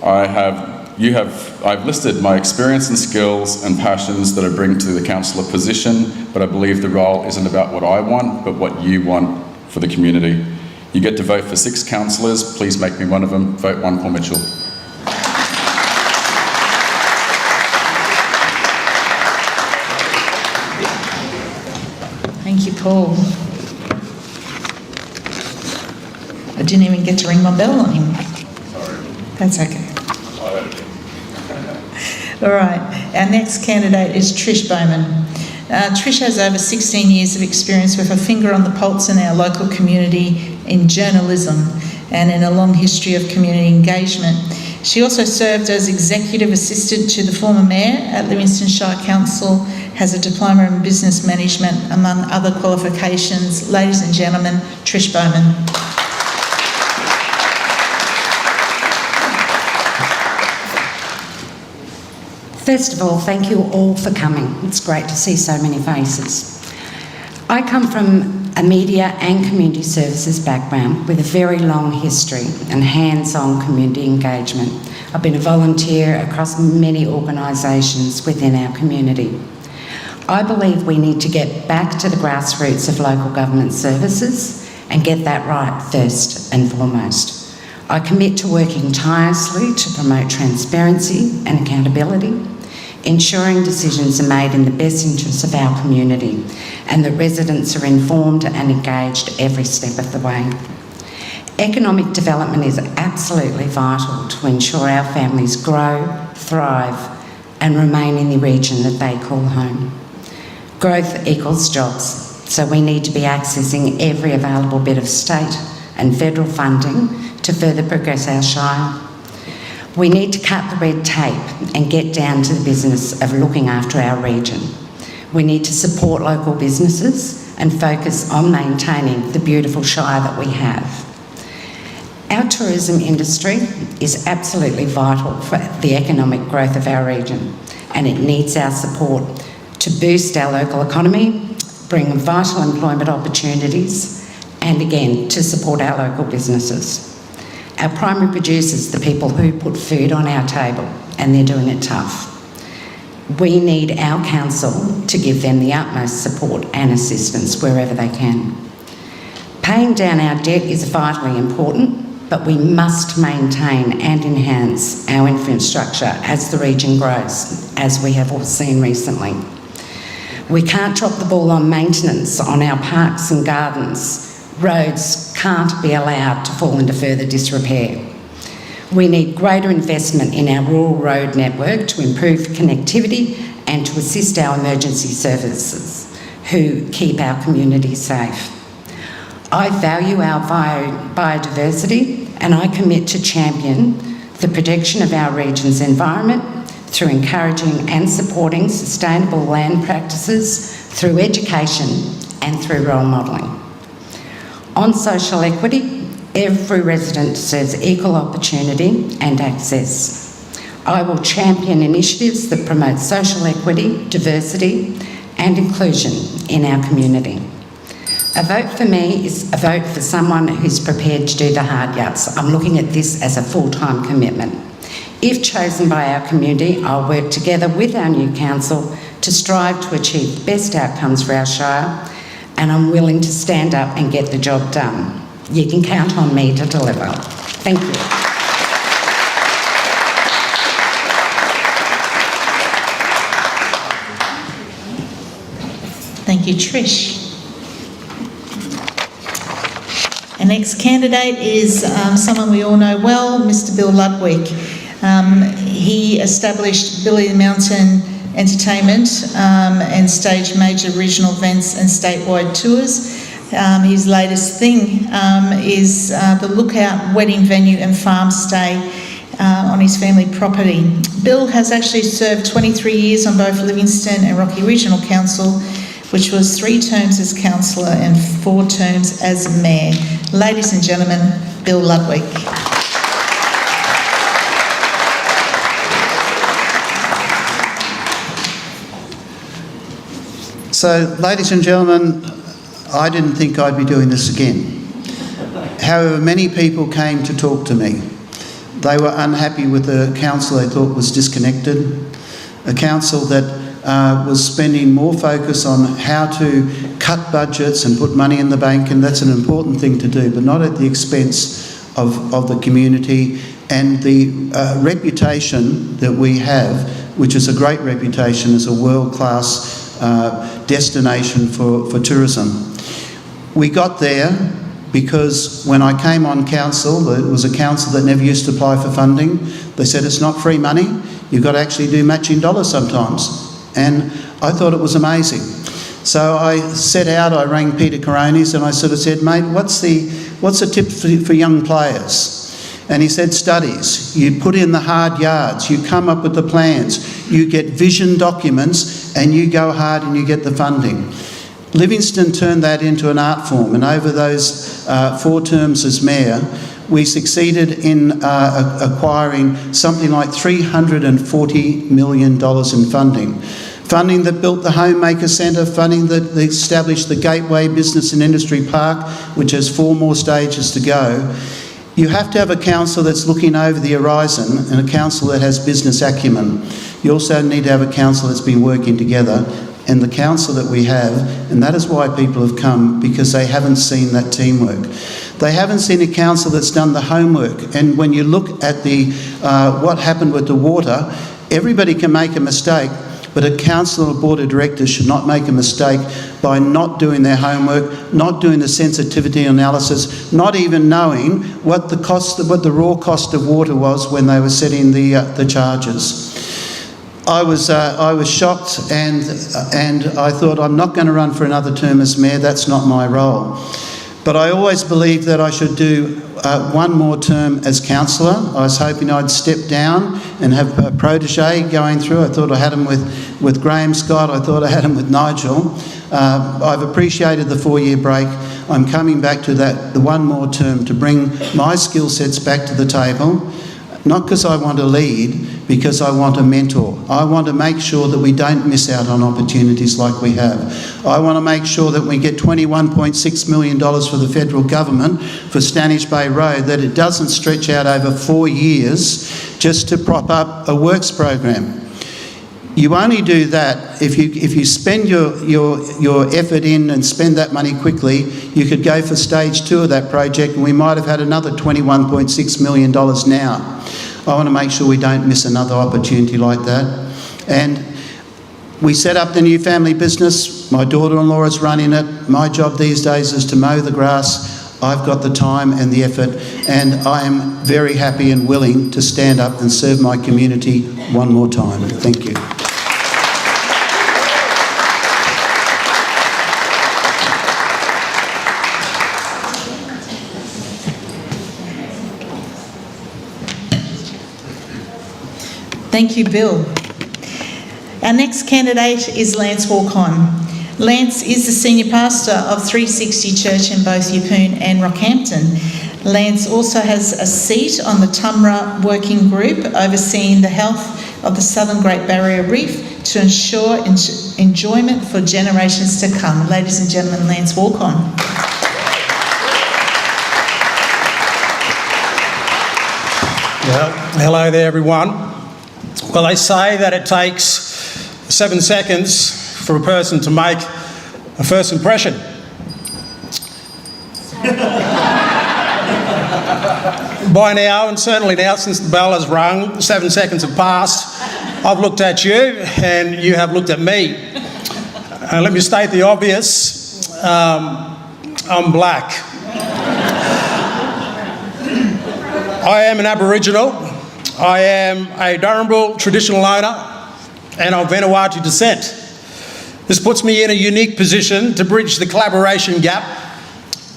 I've listed my experience and skills and passions that I bring to the councillor position, but I believe the role isn't about what I want, but what you want for the community. You get to vote for 6 councillors, please make me one of them. Vote 1 Paul Mitchell.
Thank you, Paul. I didn't even get to ring my bell on him. That's okay. All right, our next candidate is Trish Bowman. Trish has over 16 years of experience with a finger on the pulse in our local community in journalism and in a long history of community engagement. She also served as executive assistant to the former mayor at Livingstone Shire Council, has a diploma in business management, among other qualifications. Ladies and gentlemen, Trish Bowman.
First of all, thank you all for coming. It's great to see so many faces. I come from a media and community services background with a very long history and hands-on community engagement. I've been a volunteer across many organisations within our community. I believe we need to get back to the grassroots of local government services and get that right first and foremost. I commit to working tirelessly to promote transparency and accountability, ensuring decisions are made in the best interests of our community and that residents are informed and engaged every step of the way. Economic development is absolutely vital to ensure our families grow, thrive, and remain in the region that they call home. Growth equals jobs, so we need to be accessing every available bit of state and federal funding to further progress our Shire. We need to cut the red tape and get down to the business of looking after our region. We need to support local businesses and focus on maintaining the beautiful Shire that we have. Our tourism industry is absolutely vital for the economic growth of our region, and it needs our support to boost our local economy, bring vital employment opportunities, and again, to support our local businesses. Our primary producers, the people who put food on our table, and they're doing it tough. We need our council to give them the utmost support and assistance wherever they can. Paying down our debt is vitally important, but we must maintain and enhance our infrastructure as the region grows, as we have all seen recently. We can't drop the ball on maintenance on our parks and gardens. Roads can't be allowed to fall into further disrepair. We need greater investment in our rural road network to improve connectivity and to assist our emergency services who keep our communities safe. I value our biodiversity, and I commit to champion the protection of our region's environment through encouraging and supporting sustainable land practices, through education and through role modelling. On social equity, every resident deserves equal opportunity and access. I will champion initiatives that promote social equity, diversity and inclusion in our community. A vote for me is a vote for someone who's prepared to do the hard yards. I'm looking at this as a full-time commitment. If chosen by our community, I'll work together with our new council to strive to achieve the best outcomes for our Shire, and I'm willing to stand up and get the job done. You can count on me to deliver. Thank you.
Thank you, Trish. Our next candidate is someone we all know well, Mr. Bill Ludwig. He established Billy the Mountain Entertainment and staged major regional events and statewide tours. His latest thing is the Lookout wedding venue and farm stay on his family property. Bill has actually served 23 years on both Livingstone and Rocky Regional Council, which was 3 terms as councillor and 4 terms as mayor. Ladies and gentlemen, Bill Ludwig.
So, ladies and gentlemen, I didn't think I'd be doing this again. However, many people came to talk to me. They were unhappy with the council they thought was disconnected, a council that was spending more focus on how to cut budgets and put money in the bank, and that's an important thing to do, but not at the expense of the community and the reputation that we have, which is a great reputation as a world-class destination for tourism. We got there because when I came on council, it was a council that never used to apply for funding. They said it's not free money, you've got to actually do matching dollars sometimes. And I thought it was amazing. So I set out, I rang Peter Coronis and I sort of said, mate, what's the tip for young players? And he said, studies. You put in the hard yards, you come up with the plans, you get vision documents and you go hard and you get the funding. Livingstone turned that into an art form, and over those 4 terms as mayor, we succeeded in acquiring something like $340 million in funding. Funding that built the Homemaker Centre, funding that established the Gateway Business and Industry Park, which has 4 more stages to go. You have to have a council that's looking over the horizon and a council that has business acumen. You also need to have a council that's been working together, and the council that we have, and that is why people have come, because they haven't seen that teamwork. They haven't seen a council that's done the homework, and when you look at the what happened with the water, everybody can make a mistake, but a council or board of directors should not make a mistake by not doing their homework, not doing the sensitivity analysis, not even knowing what the raw cost of water was when they were setting the charges. I was shocked, and I thought, I'm not going to run for another term as mayor. That's not my role. But I always believed that I should do one more term as councillor. I was hoping I'd step down and have a protege going through. I thought I had him with Graham Scott. I thought I had him with Nigel. I've appreciated the 4-year break. I'm coming back to the one more term to bring my skill sets back to the table. Not because I want to lead, because I want to mentor. I want to make sure that we don't miss out on opportunities like we have. I want to make sure that we get $21.6 million for the federal government for Stanage Bay Road, that it doesn't stretch out over 4 years just to prop up a works program. You only do that if you spend your effort in and spend that money quickly. You could go for stage 2 of that project and we might have had another $21.6 million now. I want to make sure we don't miss another opportunity like that. And we set up the new family business. My daughter-in-law is running it. My job these days is to mow the grass. I've got the time and the effort, and I am very happy and willing to stand up and serve my community one more time. Thank you.
Thank you, Bill. Our next candidate is Lance Warcon. Lance is the senior pastor of 360 Church in both Yeppoon and Rockhampton. Lance also has a seat on the Tumra Working Group overseeing the health of the Southern Great Barrier Reef to ensure enjoyment for generations to come. Ladies and gentlemen, Lance Warcon.
Well, hello there, everyone. Well, they say that it takes 7 seconds for a person to make a first impression. By now, and certainly now since the bell has rung, 7 seconds have passed, I've looked at you and you have looked at me. Let me state the obvious, I'm black. I am an Aboriginal. I am a Durrumbil traditional owner and of Vanuatu descent. This puts me in a unique position to bridge the collaboration gap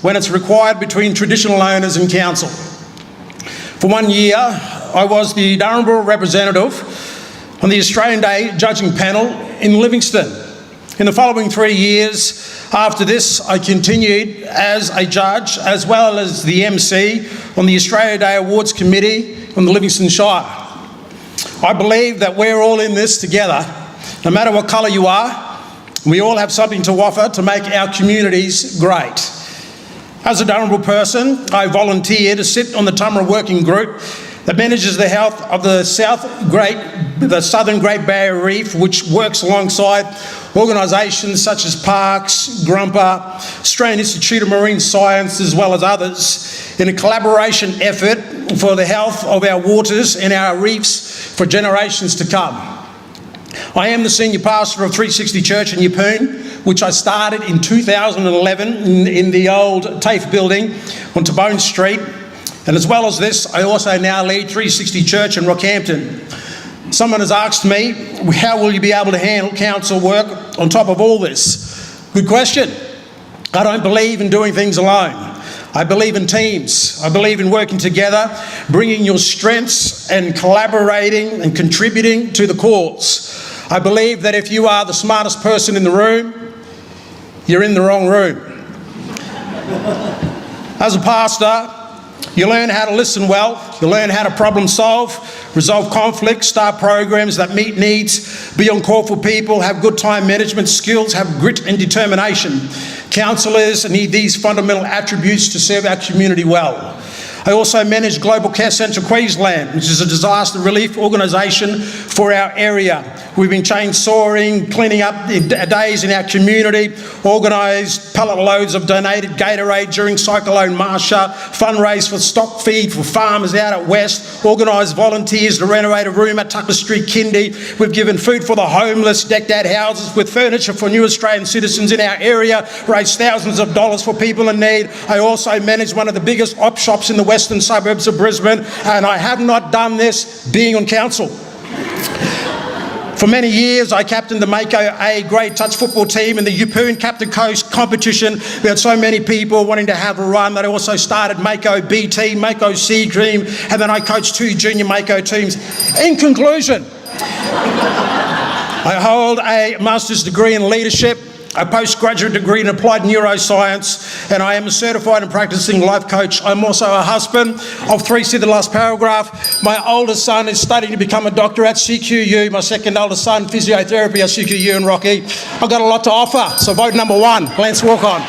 when it's required between traditional owners and council. For 1 year, I was the Durrumbil representative on the Australian Day judging panel in Livingstone. In the following 3 years after this, I continued as a judge as well as the MC on the Australia Day Awards Committee on the Livingstone Shire. I believe that we're all in this together, no matter what colour you are. We all have something to offer to make our communities great. As a Durrumbil person, I volunteer to sit on the Tumra Working Group that manages the health of the Southern Great Barrier Reef, which works alongside organisations such as Parks, Grumpa, Australian Institute of Marine Science, as well as others, in a collaboration effort for the health of our waters and our reefs for generations to come. I am the senior pastor of 360 Church in Yeppoon, which I started in 2011 in the old TAFE building on Tabone Street. And as well as this, I also now lead 360 Church in Rockhampton. Someone has asked me, how will you be able to handle council work on top of all this? Good question. I don't believe in doing things alone. I believe in teams. I believe in working together, bringing your strengths and collaborating and contributing to the cause. I believe that if you are the smartest person in the room, you're in the wrong room. As a pastor, you learn how to listen well, you learn how to problem solve, resolve conflicts, start programs that meet needs, be on call for people, have good time management skills, have grit and determination. Councillors need these fundamental attributes to serve our community well. I also manage Global Care Centre Queensland, which is a disaster relief organisation for our area. We've been chainsawing, cleaning up days in our community, organised pallet loads of donated Gatorade during Cyclone Marsha, fundraised for stock feed for farmers out at West, organised volunteers to renovate a room at Tucker Street, Kinsey. We've given food for the homeless, decked out houses with furniture for new Australian citizens in our area, raised thousands of dollars for people in need. I also manage one of the biggest op shops in the western suburbs of Brisbane, and I have not done this being on council. For many years, I captained the Mako A grade touch football team in the Yeppoon Captain Coast competition. We had so many people wanting to have a run that I also started Mako B team, Mako C team, and then I coached 2 junior Mako teams. In conclusion, I hold a master's degree in leadership, a postgraduate degree in applied neuroscience, and I am a certified and practicing life coach. I'm also a husband of 3, see the last paragraph. My oldest son is studying to become a doctor at CQU. My second oldest son, physiotherapy at CQU in Rocky. I've got a lot to offer, so vote number 1, Lance Warcon.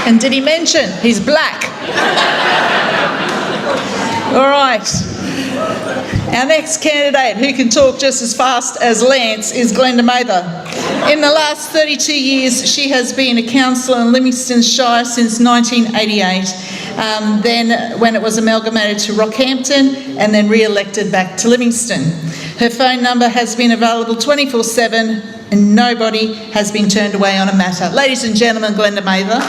And did he mention he's black? All right. Our next candidate who can talk just as fast as Lance is Glenda Mather. In the last 32 years, she has been a councillor in Livingstone Shire since 1988, then when it was amalgamated to Rockhampton and then re-elected back to Livingstone. Her phone number has been available 24/7 and nobody has been turned away on a matter. Ladies and gentlemen, Glenda Mather.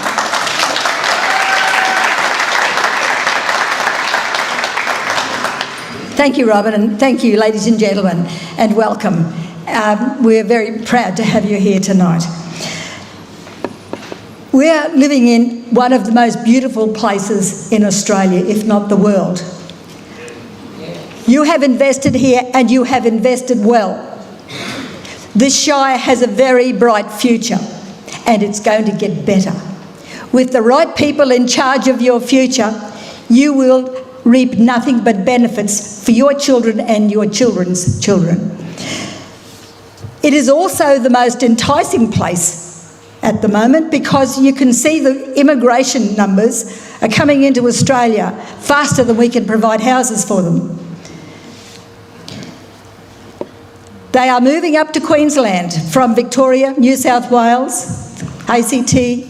Thank you, Robin, and thank you, ladies and gentlemen, and welcome. We're very proud to have you here tonight. We're living in one of the most beautiful places in Australia, if not the world. You have invested here and you have invested well. This Shire has a very bright future and it's going to get better. With the right people in charge of your future, you will reap nothing but benefits for your children and your children's children. It is also the most enticing place at the moment because you can see the immigration numbers are coming into Australia faster than we can provide houses for them. They are moving up to Queensland from Victoria, New South Wales, ACT.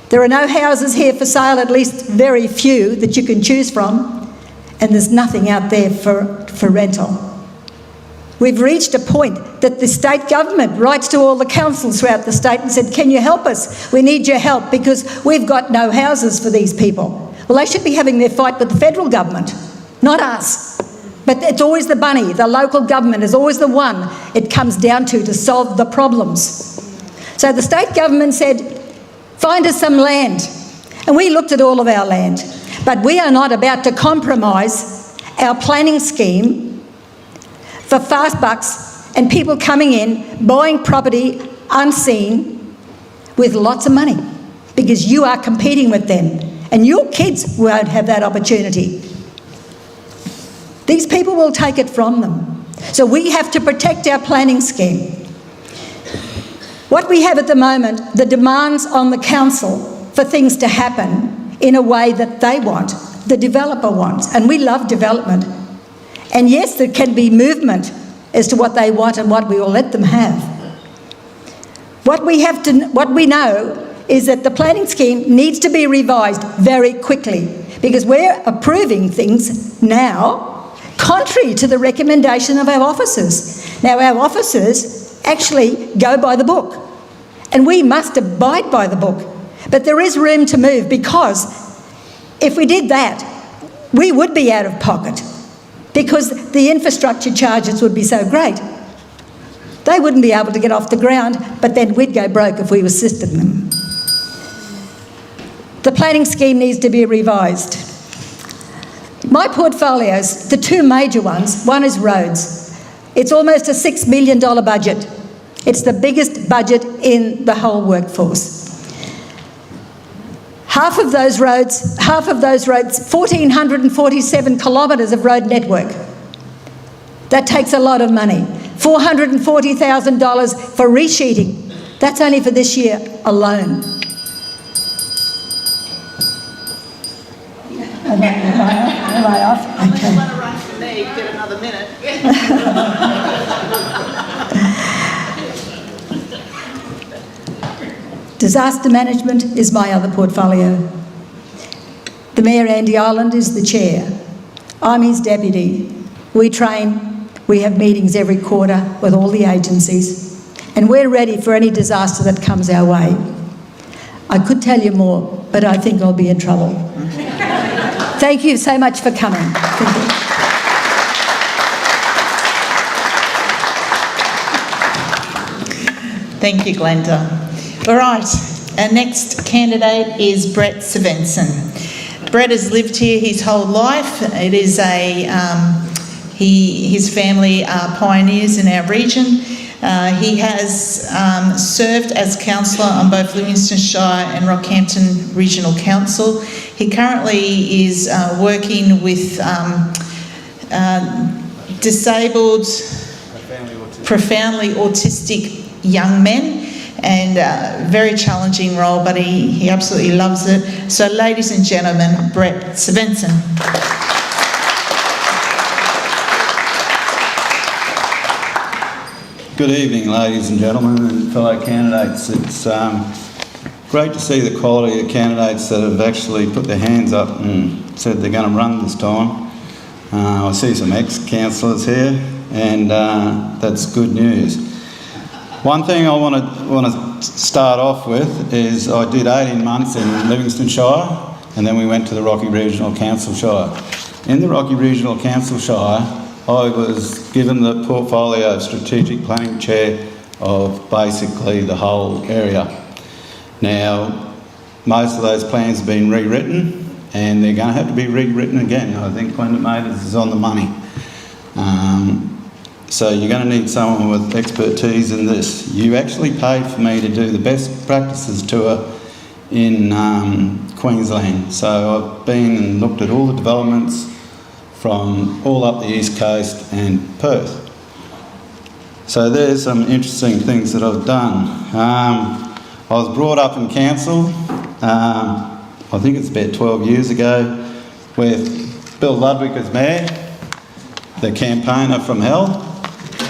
There are no houses here for sale, at least very few that you can choose from, and there's nothing out there for rental. We've reached a point that the state government writes to all the councils throughout the state and said, can you help us? We need your help because we've got no houses for these people. Well, they should be having their fight with the federal government, not us. But it's always the bunny, the local government is always the one it comes down to solve the problems. So the state government said, find us some land. And we looked at all of our land. But we are not about to compromise our planning scheme for fast bucks and people coming in, buying property unseen with lots of money because you are competing with them and your kids won't have that opportunity. These people will take it from them. So we have to protect our planning scheme. What we have at the moment, the demands on the council for things to happen in a way that they want, the developer wants, and we love development. And yes, there can be movement as to what they want and what we will let them have. What we know is that the planning scheme needs to be revised very quickly because we're approving things now contrary to the recommendation of our officers. Now, our officers actually go by the book, and we must abide by the book. But there is room to move because if we did that, we would be out of pocket because the infrastructure charges would be so great. They wouldn't be able to get off the ground, but then we'd go broke if we assisted them. The planning scheme needs to be revised. My portfolios, the two major ones, one is roads. It's almost a $6 million budget. It's the biggest budget in the whole workforce. Half of those roads, 1,447 kilometres of road network. That takes a lot of money. $440,000 for resheeting. That's only for this year alone. Am I off? Okay.
You want to run for me, get another minute.
Disaster management is my other portfolio. The Mayor, Andy Ireland, is the chair. I'm his deputy. We train, we have meetings every quarter with all the agencies, and we're ready for any disaster that comes our way. I could tell you more, but I think I'll be in trouble. Thank you so much for coming. Thank you.
Thank you, Glenda. All right, our next candidate is Brett Svendsen. Brett has lived here his whole life. It is his family are pioneers in our region. He has served as councillor on both Livingstone Shire and Rockhampton Regional Council. He currently is working with disabled, profoundly autistic young men, and a very challenging role, but he absolutely loves it. So, ladies and gentlemen, Brett Svendsen.
Good evening, ladies and gentlemen and fellow candidates. It's great to see the quality of candidates that have actually put their hands up and said they're going to run this time. I see some ex-councillors here, and that's good news. One thing I want to start off with is I did 18 months in Livingstone Shire, and then we went to the Rocky Regional Council Shire. In the Rocky Regional Council Shire, I was given the portfolio of strategic planning chair of basically the whole area. Now, most of those plans have been rewritten, and they're going to have to be rewritten again. I think Glenda Mather is on the money. So you're going to need someone with expertise in this. You actually paid for me to do the best practices tour in Queensland. So I've been and looked at all the developments from all up the East Coast and Perth. So there's some interesting things that I've done. I was brought up in council, I think it's about 12 years ago, with Bill Ludwig as mayor, the campaigner from hell,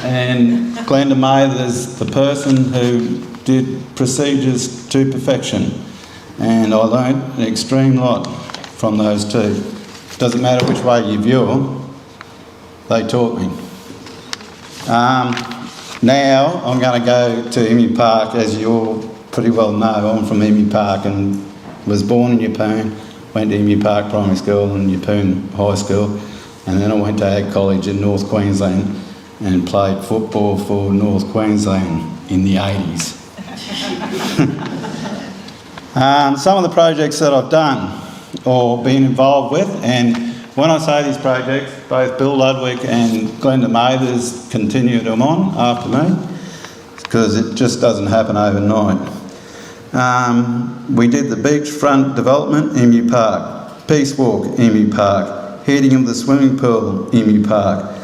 and Glenda Mather is the person who did procedures to perfection. And I learned an extreme lot from those two. Doesn't matter which way you view them, they taught me. Now I'm going to go to Emu Park. As you all pretty well know, I'm from Emu Park and was born in Yeppoon, went to Emu Park Primary School and Yeppoon High School, and then I went to Ag College in North Queensland and played football for North Queensland in the 80s. Some of the projects that I've done or been involved with, and when I say these projects, both Bill Ludwig and Glenda Mather's continued them on after me, because it just doesn't happen overnight. We did the beachfront development, Emu Park, Peace Walk, Emu Park, heating of the swimming pool, Emu Park,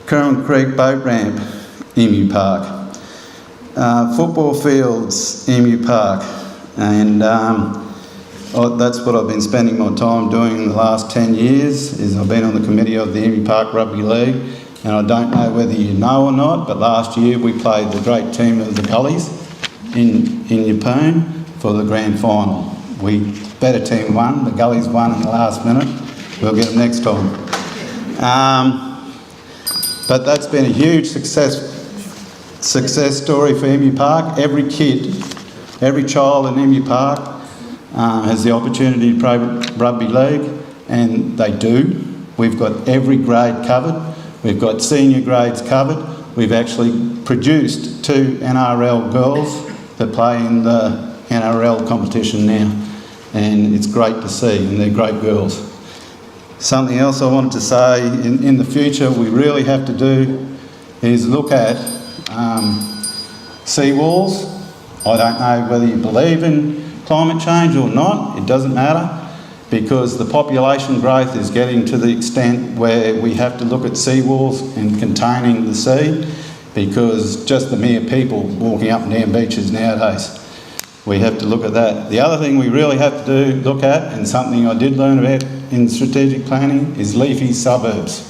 Curran Creek boat ramp, Emu Park, football fields, Emu Park, and that's what I've been spending my time doing in the last 10 years, is I've been on the committee of the Emu Park Rugby League, and I don't know whether you know or not, but last year we played the great team of the Gullies in Yeppoon for the grand final. Better team won, the Gullies won in the last minute. We'll get them next time. But that's been a huge success story for Emu Park. Every kid, every child in Emu Park has the opportunity to play rugby league, and they do. We've got every grade covered. We've got senior grades covered. We've actually produced 2 NRL girls that play in the NRL competition now, and it's great to see, and they're great girls. Something else I wanted to say, in the future we really have to do is look at seawalls. I don't know whether you believe in climate change or not, it doesn't matter, because the population growth is getting to the extent where we have to look at seawalls and containing the sea. because just the mere people walking up and down beaches nowadays, we have to look at that. The other thing we really have to look at, and something I did learn about in strategic planning, is leafy suburbs.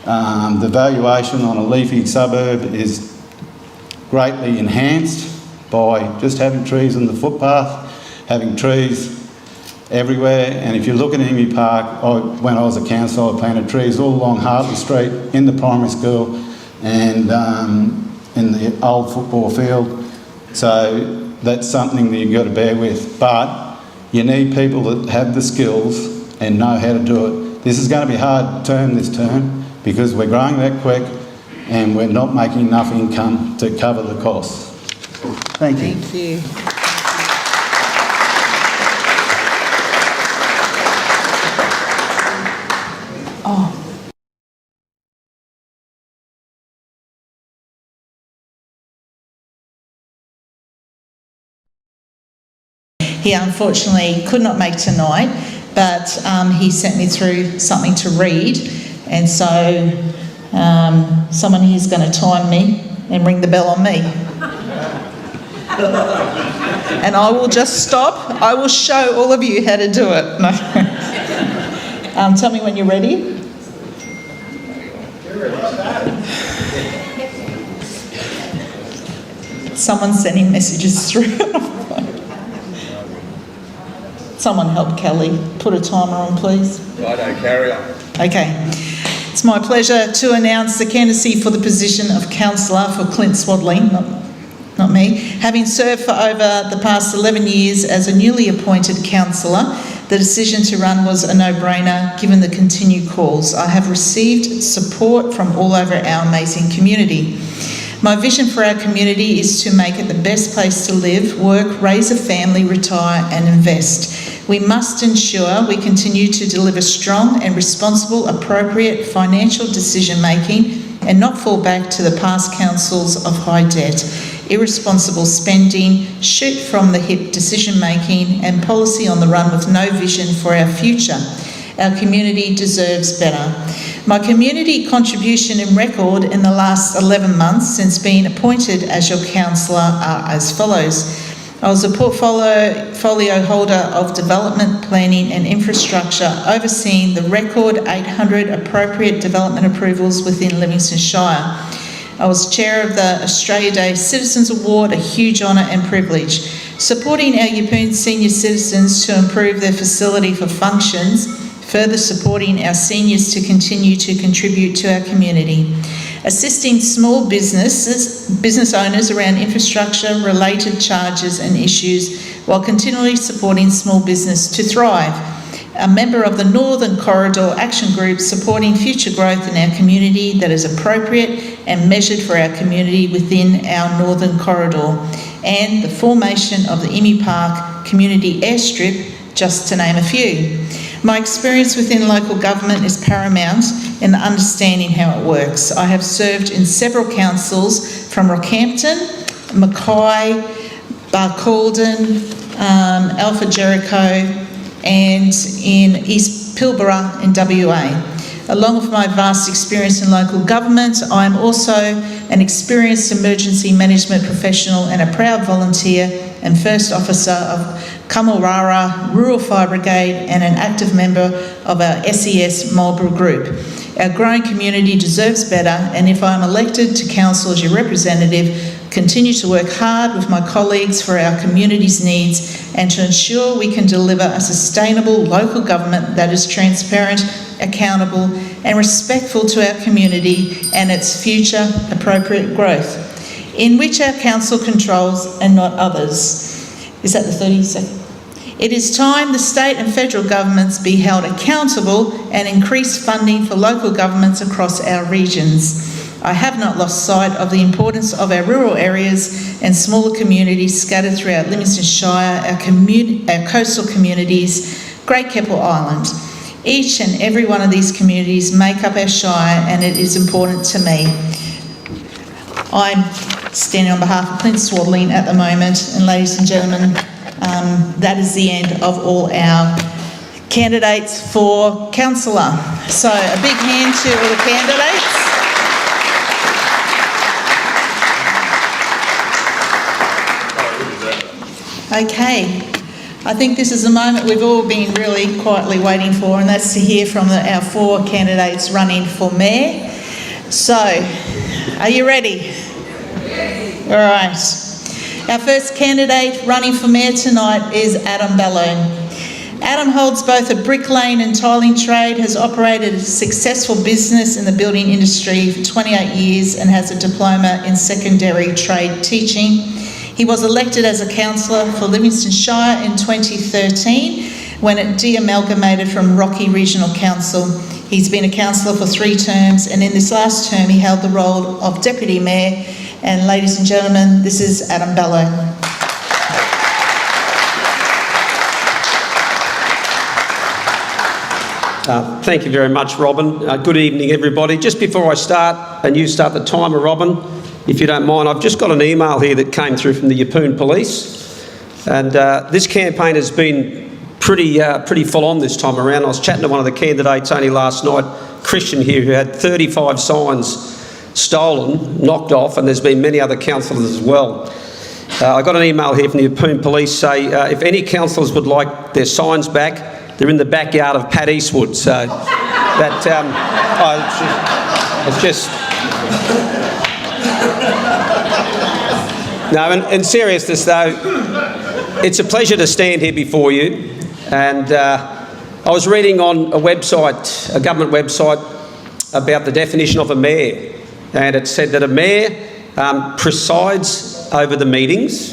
The valuation on a leafy suburb is greatly enhanced by just having trees on the footpath, having trees everywhere. And if you look at Emu Park, when I was a councillor, I planted trees all along Hartley Street, in the primary school, and in the old football field. So that's something that you've got to bear with. But you need people that have the skills and know how to do it. This is going to be a hard term this term, because we're growing that quick and we're not making enough income to cover the costs. Thank you.
Thank you. He unfortunately could not make tonight, but he sent me through something to read, and so someone here is going to time me and ring the bell on me. And I will just stop. I will show all of you how to do it. No. Tell me when you're ready. Someone's sending messages through. Someone help Kelly. Put a timer on, please.
Righto, carry on.
Okay. It's my pleasure to announce the candidacy for the position of councillor for Clint Swadling, not me. Having served for over the past 11 years as a newly appointed councillor, the decision to run was a no-brainer given the continued calls. I have received support from all over our amazing community. My vision for our community is to make it the best place to live, work, raise a family, retire and invest. We must ensure we continue to deliver strong and responsible, appropriate financial decision-making and not fall back to the past councils of high debt, irresponsible spending, shoot-from-the-hip decision-making and policy on the run with no vision for our future. Our community deserves better. My community contribution and record in the last 11 months since being appointed as your councillor are as follows. I was a portfolio holder of development, planning and infrastructure, overseeing the record 800 appropriate development approvals within Livingstone Shire. I was chair of the Australia Day Citizens Award, a huge honour and privilege. Supporting our Yeppoon senior citizens to improve their facility for functions, further supporting our seniors to continue to contribute to our community. Assisting small business owners around infrastructure, related charges and issues, while continually supporting small business to thrive. A member of the Northern Corridor Action Group, supporting future growth in our community that is appropriate and measured for our community within our Northern Corridor. And the formation of the Emu Park Community Airstrip, just to name a few. My experience within local government is paramount in understanding how it works. I have served in several councils from Rockhampton, Mackay, Barcaldine, Alpha Jericho and in East Pilbara in WA. Along with my vast experience in local government, I am also an experienced emergency management professional and a proud volunteer and first officer of Kamarara Rural Fire Brigade and an active member of our SES Marlborough Group. Our growing community deserves better, and if I am elected to council as your representative, continue to work hard with my colleagues for our community's needs and to ensure we can deliver a sustainable local government that is transparent, accountable and respectful to our community and its future appropriate growth, in which our council controls and not others. Is that the 30 seconds? It is time the state and federal governments be held accountable and increase funding for local governments across our regions. I have not lost sight of the importance of our rural areas and smaller communities scattered throughout Livingstone Shire, our coastal communities, Great Keppel Island. Each and every one of these communities make up our Shire and it is important to me. I'm standing on behalf of Clint Swadling at the moment, and ladies and gentlemen, that is the end of all our candidates for councillor. So a big hand to all the candidates. Okay, I think this is a moment we've all been really quietly waiting for, and that's to hear from our 4 candidates running for Mayor. So, are you ready? All right. Our first candidate running for Mayor tonight is Adam Belot. Adam holds both a brick lane and tiling trade, has operated a successful business in the building industry for 28 years and has a diploma in secondary trade teaching. He was elected as a councillor for Livingstone Shire in 2013 when it de-amalgamated from Rocky Regional Council. He's been a councillor for 3 terms, and in this last term he held the role of Deputy Mayor. And ladies and gentlemen, this is Adam Belot.
Thank you very much, Robin. Good evening, everybody. Just before I start, and you start the timer, Robin, if you don't mind, I've just got an email here that came through from the Yeppoon Police, and this campaign has been pretty full on this time around. I was chatting to one of the candidates only last night, Christian here, who had 35 signs stolen, knocked off, and there's been many other councillors as well. I got an email here from the Yeppoon Police say if any councillors would like their signs back, they're in the backyard of Pat Eastwood. So that it's just no. In seriousness, though, it's a pleasure to stand here before you. And I was reading on a website, a government website, about the definition of a mayor, and it said that a mayor presides over the meetings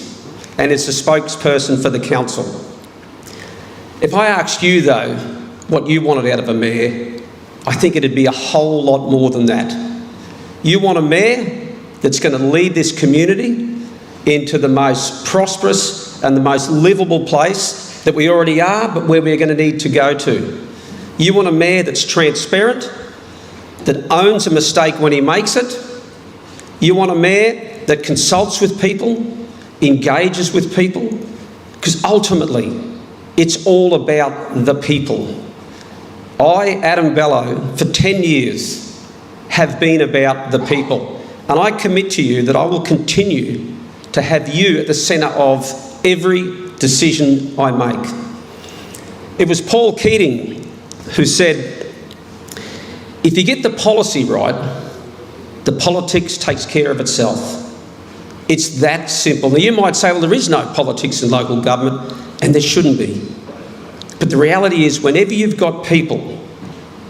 and is the spokesperson for the council. If I asked you, though, what you wanted out of a mayor, I think it'd be a whole lot more than that. You want a mayor that's going to lead this community into the most prosperous and the most livable place that we already are, but where we're going to need to go to. You want a mayor that's transparent, that owns a mistake when he makes it. You want a mayor that consults with people, engages with people, because ultimately it's all about the people. I, Adam Belot, for 10 years have been about the people, and I commit to you that I will continue to have you at the centre of every decision I make. It was Paul Keating who said, if you get the policy right, the politics takes care of itself. It's that simple. Now you might say, well, there is no politics in local government, and there shouldn't be. But the reality is, whenever you've got people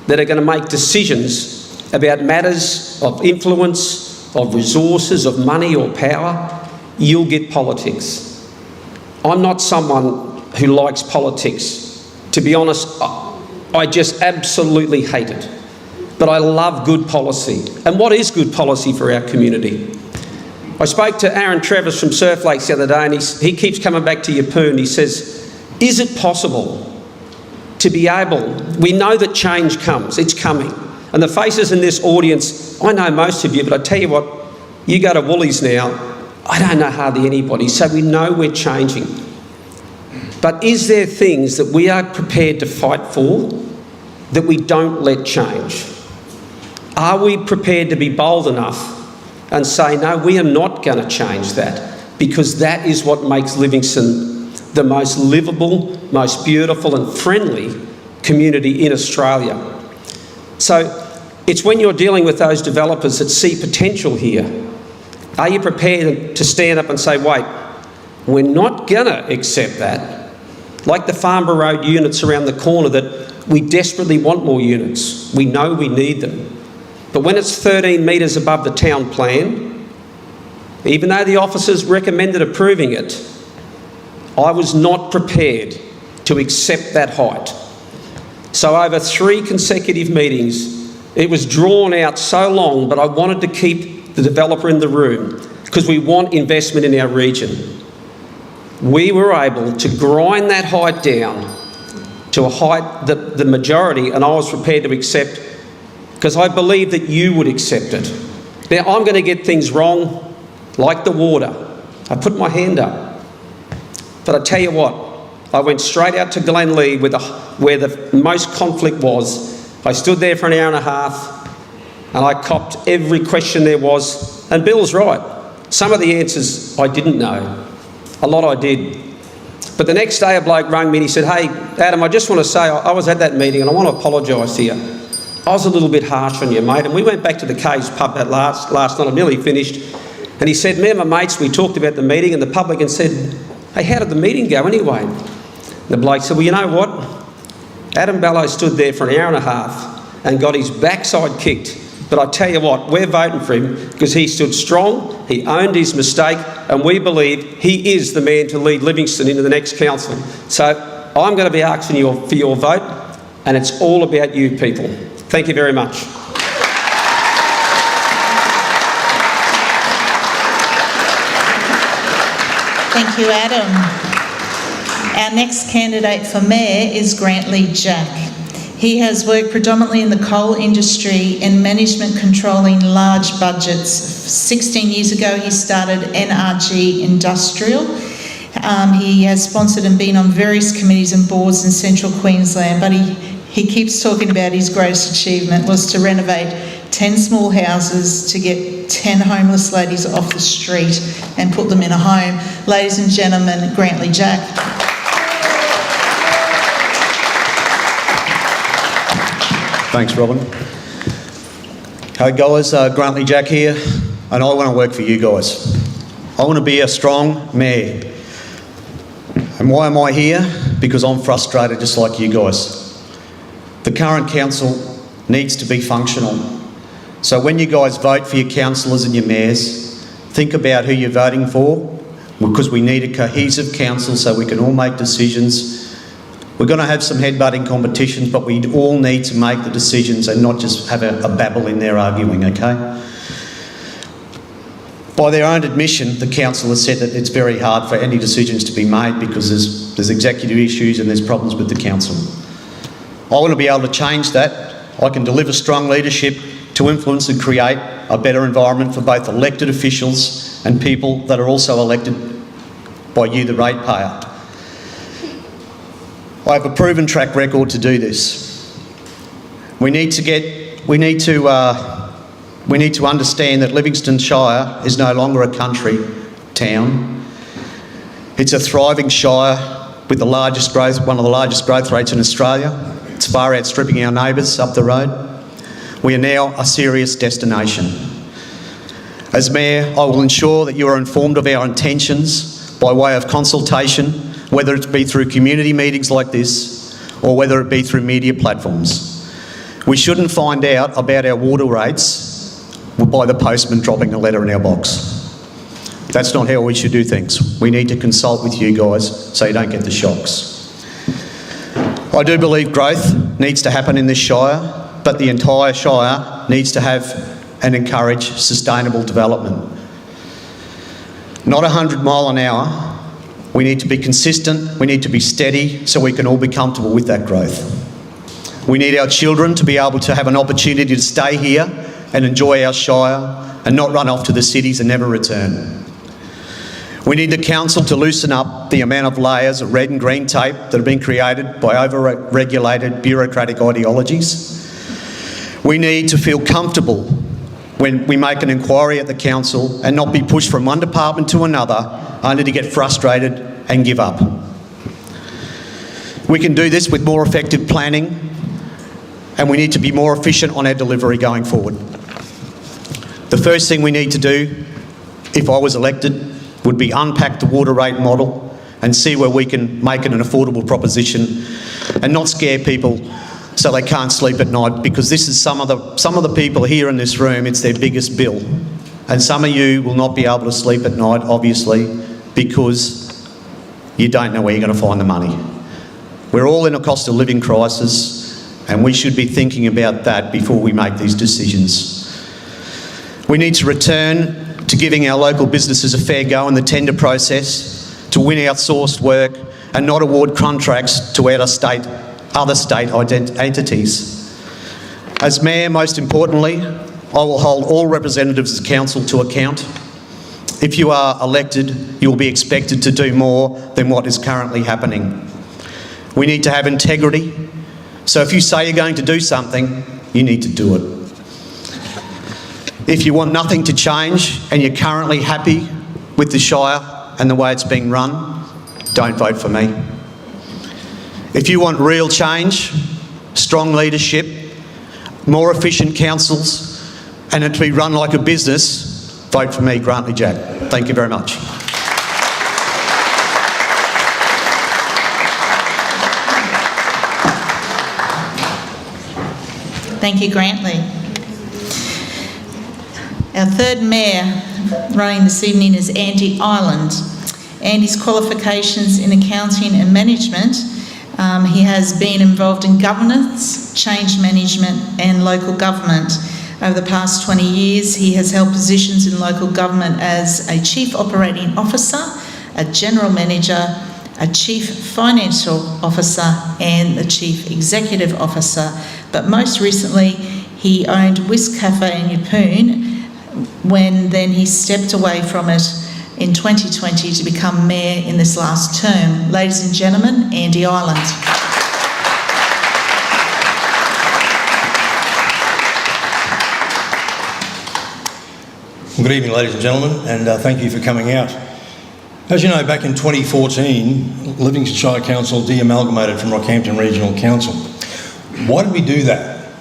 that are going to make decisions about matters of influence, of resources, of money or power, you'll get politics. I'm not someone who likes politics. To be honest, I just absolutely hate it. But I love good policy. And what is good policy for our community? I spoke to Aaron Travis from Surf Lakes the other day, and he keeps coming back to Yeppoon. He says, is it possible to be able, we know that change comes, it's coming. And the faces in this audience, I know most of you, but I tell you what, you go to Woolies now, I don't know hardly anybody, so we know we're changing. But is there things that we are prepared to fight for that we don't let change? Are we prepared to be bold enough and say, no, we are not going to change that, because that is what makes Livingstone the most livable, most beautiful and friendly community in Australia. So it's when you're dealing with those developers that see potential here, are you prepared to stand up and say, wait, we're not going to accept that? Like the Farnborough Road units around the corner, that we desperately want more units. We know we need them. But when it's 13 metres above the town plan, even though the officers recommended approving it, I was not prepared to accept that height. So over 3 consecutive meetings, it was drawn out so long, but I wanted to keep the developer in the room because we want investment in our region. We were able to grind that height down to a height that the majority, and I was prepared to accept, because I believe that you would accept it. Now, I'm going to get things wrong, like the water. I put my hand up. But I tell you what, I went straight out to Glenlee where the most conflict was. I stood there for an hour and a half, and I copped every question there was. And Bill's right. Some of the answers I didn't know. A lot I did. But the next day a bloke rang me and he said, "Hey, Adam, I just want to say I was at that meeting and I want to apologise to you. I was a little bit harsh on you, mate." And we went back to the Caves pub that last night, I'm nearly finished. And he said, "Me and my mates, we talked about the meeting," and the publican said, "Hey, how did the meeting go anyway?" And the bloke said, "Well, you know what? Adam Belot stood there for an hour and a half and got his backside kicked. But I tell you what, we're voting for him because he stood strong, he owned his mistake, and we believe he is the man to lead Livingstone into the next council. So I'm going to be asking you for your vote, and it's all about you people. Thank you very much."
Thank you, Adam. Our next candidate for Mayor is Grantley Jack. He has worked predominantly in the coal industry and management controlling large budgets. 16 years ago, he started NRG Industrial. He has sponsored and been on various committees and boards in central Queensland, but he keeps talking about his greatest achievement was to renovate 10 small houses to get 10 homeless ladies off the street and put them in a home. Ladies and gentlemen, Grantley Jack.
Thanks, Robin. Hey guys, Grantley Jack here, and I want to work for you guys. I want to be a strong mayor. And why am I here? Because I'm frustrated just like you guys. The current council needs to be functional. So when you guys vote for your councillors and your mayors, think about who you're voting for, because we need a cohesive council so we can all make decisions. We're going to have some headbutting competitions, but we all need to make the decisions and not just have a babble in there arguing, okay? By their own admission, the council has said that it's very hard for any decisions to be made because there's executive issues and there's problems with the council. I want to be able to change that. I can deliver strong leadership to influence and create a better environment for both elected officials and people that are also elected by you, the ratepayer. I have a proven track record to do this. We need to understand that Livingstone Shire is no longer a country town. It's a thriving shire with one of the largest growth rates in Australia. It's far outstripping our neighbours up the road. We are now a serious destination. As Mayor, I will ensure that you are informed of our intentions by way of consultation, whether it be through community meetings like this or whether it be through media platforms. We shouldn't find out about our water rates by the postman dropping a letter in our box. That's not how we should do things. We need to consult with you guys so you don't get the shocks. I do believe growth needs to happen in this shire, but the entire shire needs to have and encourage sustainable development. Not 100 mile an hour. We need to be consistent, we need to be steady so we can all be comfortable with that growth. We need our children to be able to have an opportunity to stay here and enjoy our shire and not run off to the cities and never return. We need the council to loosen up the amount of layers of red and green tape that have been created by over-regulated bureaucratic ideologies. We need to feel comfortable when we make an inquiry at the council and not be pushed from one department to another only to get frustrated and give up. We can do this with more effective planning, and we need to be more efficient on our delivery going forward. The first thing we need to do, if I was elected, would be unpack the water rate model and see where we can make it an affordable proposition and not scare people so they can't sleep at night, because this is some of the people here in this room, it's their biggest bill. And some of you will not be able to sleep at night, obviously, because you don't know where you're going to find the money. We're all in a cost of living crisis, and we should be thinking about that before we make these decisions. We need to return to giving our local businesses a fair go in the tender process, to win outsourced work and not award contracts to other state entities. As Mayor, most importantly, I will hold all representatives of the council to account. If you are elected, you will be expected to do more than what is currently happening. We need to have integrity. So if you say you're going to do something, you need to do it. If you want nothing to change and you're currently happy with the Shire and the way it's being run, don't vote for me. If you want real change, strong leadership, more efficient councils, and it to be run like a business, vote for me, Grantley Jack. Thank you very much.
Thank you, Grantley. Our third mayor running this evening is Andy Ireland. Andy's qualifications in accounting and management. He has been involved in governance, change management and local government. Over the past 20 years, he has held positions in local government as a Chief Operating Officer, a General Manager, a Chief Financial Officer and the Chief Executive Officer. But most recently, he owned Whisk Cafe in Yeppoon when then he stepped away from it in 2020 to become mayor in this last term. Ladies and gentlemen, Andy Ireland.
Good evening, ladies and gentlemen, and thank you for coming out. As you know, back in 2014, Livingstone Shire Council de-amalgamated from Rockhampton Regional Council. Why did we do that?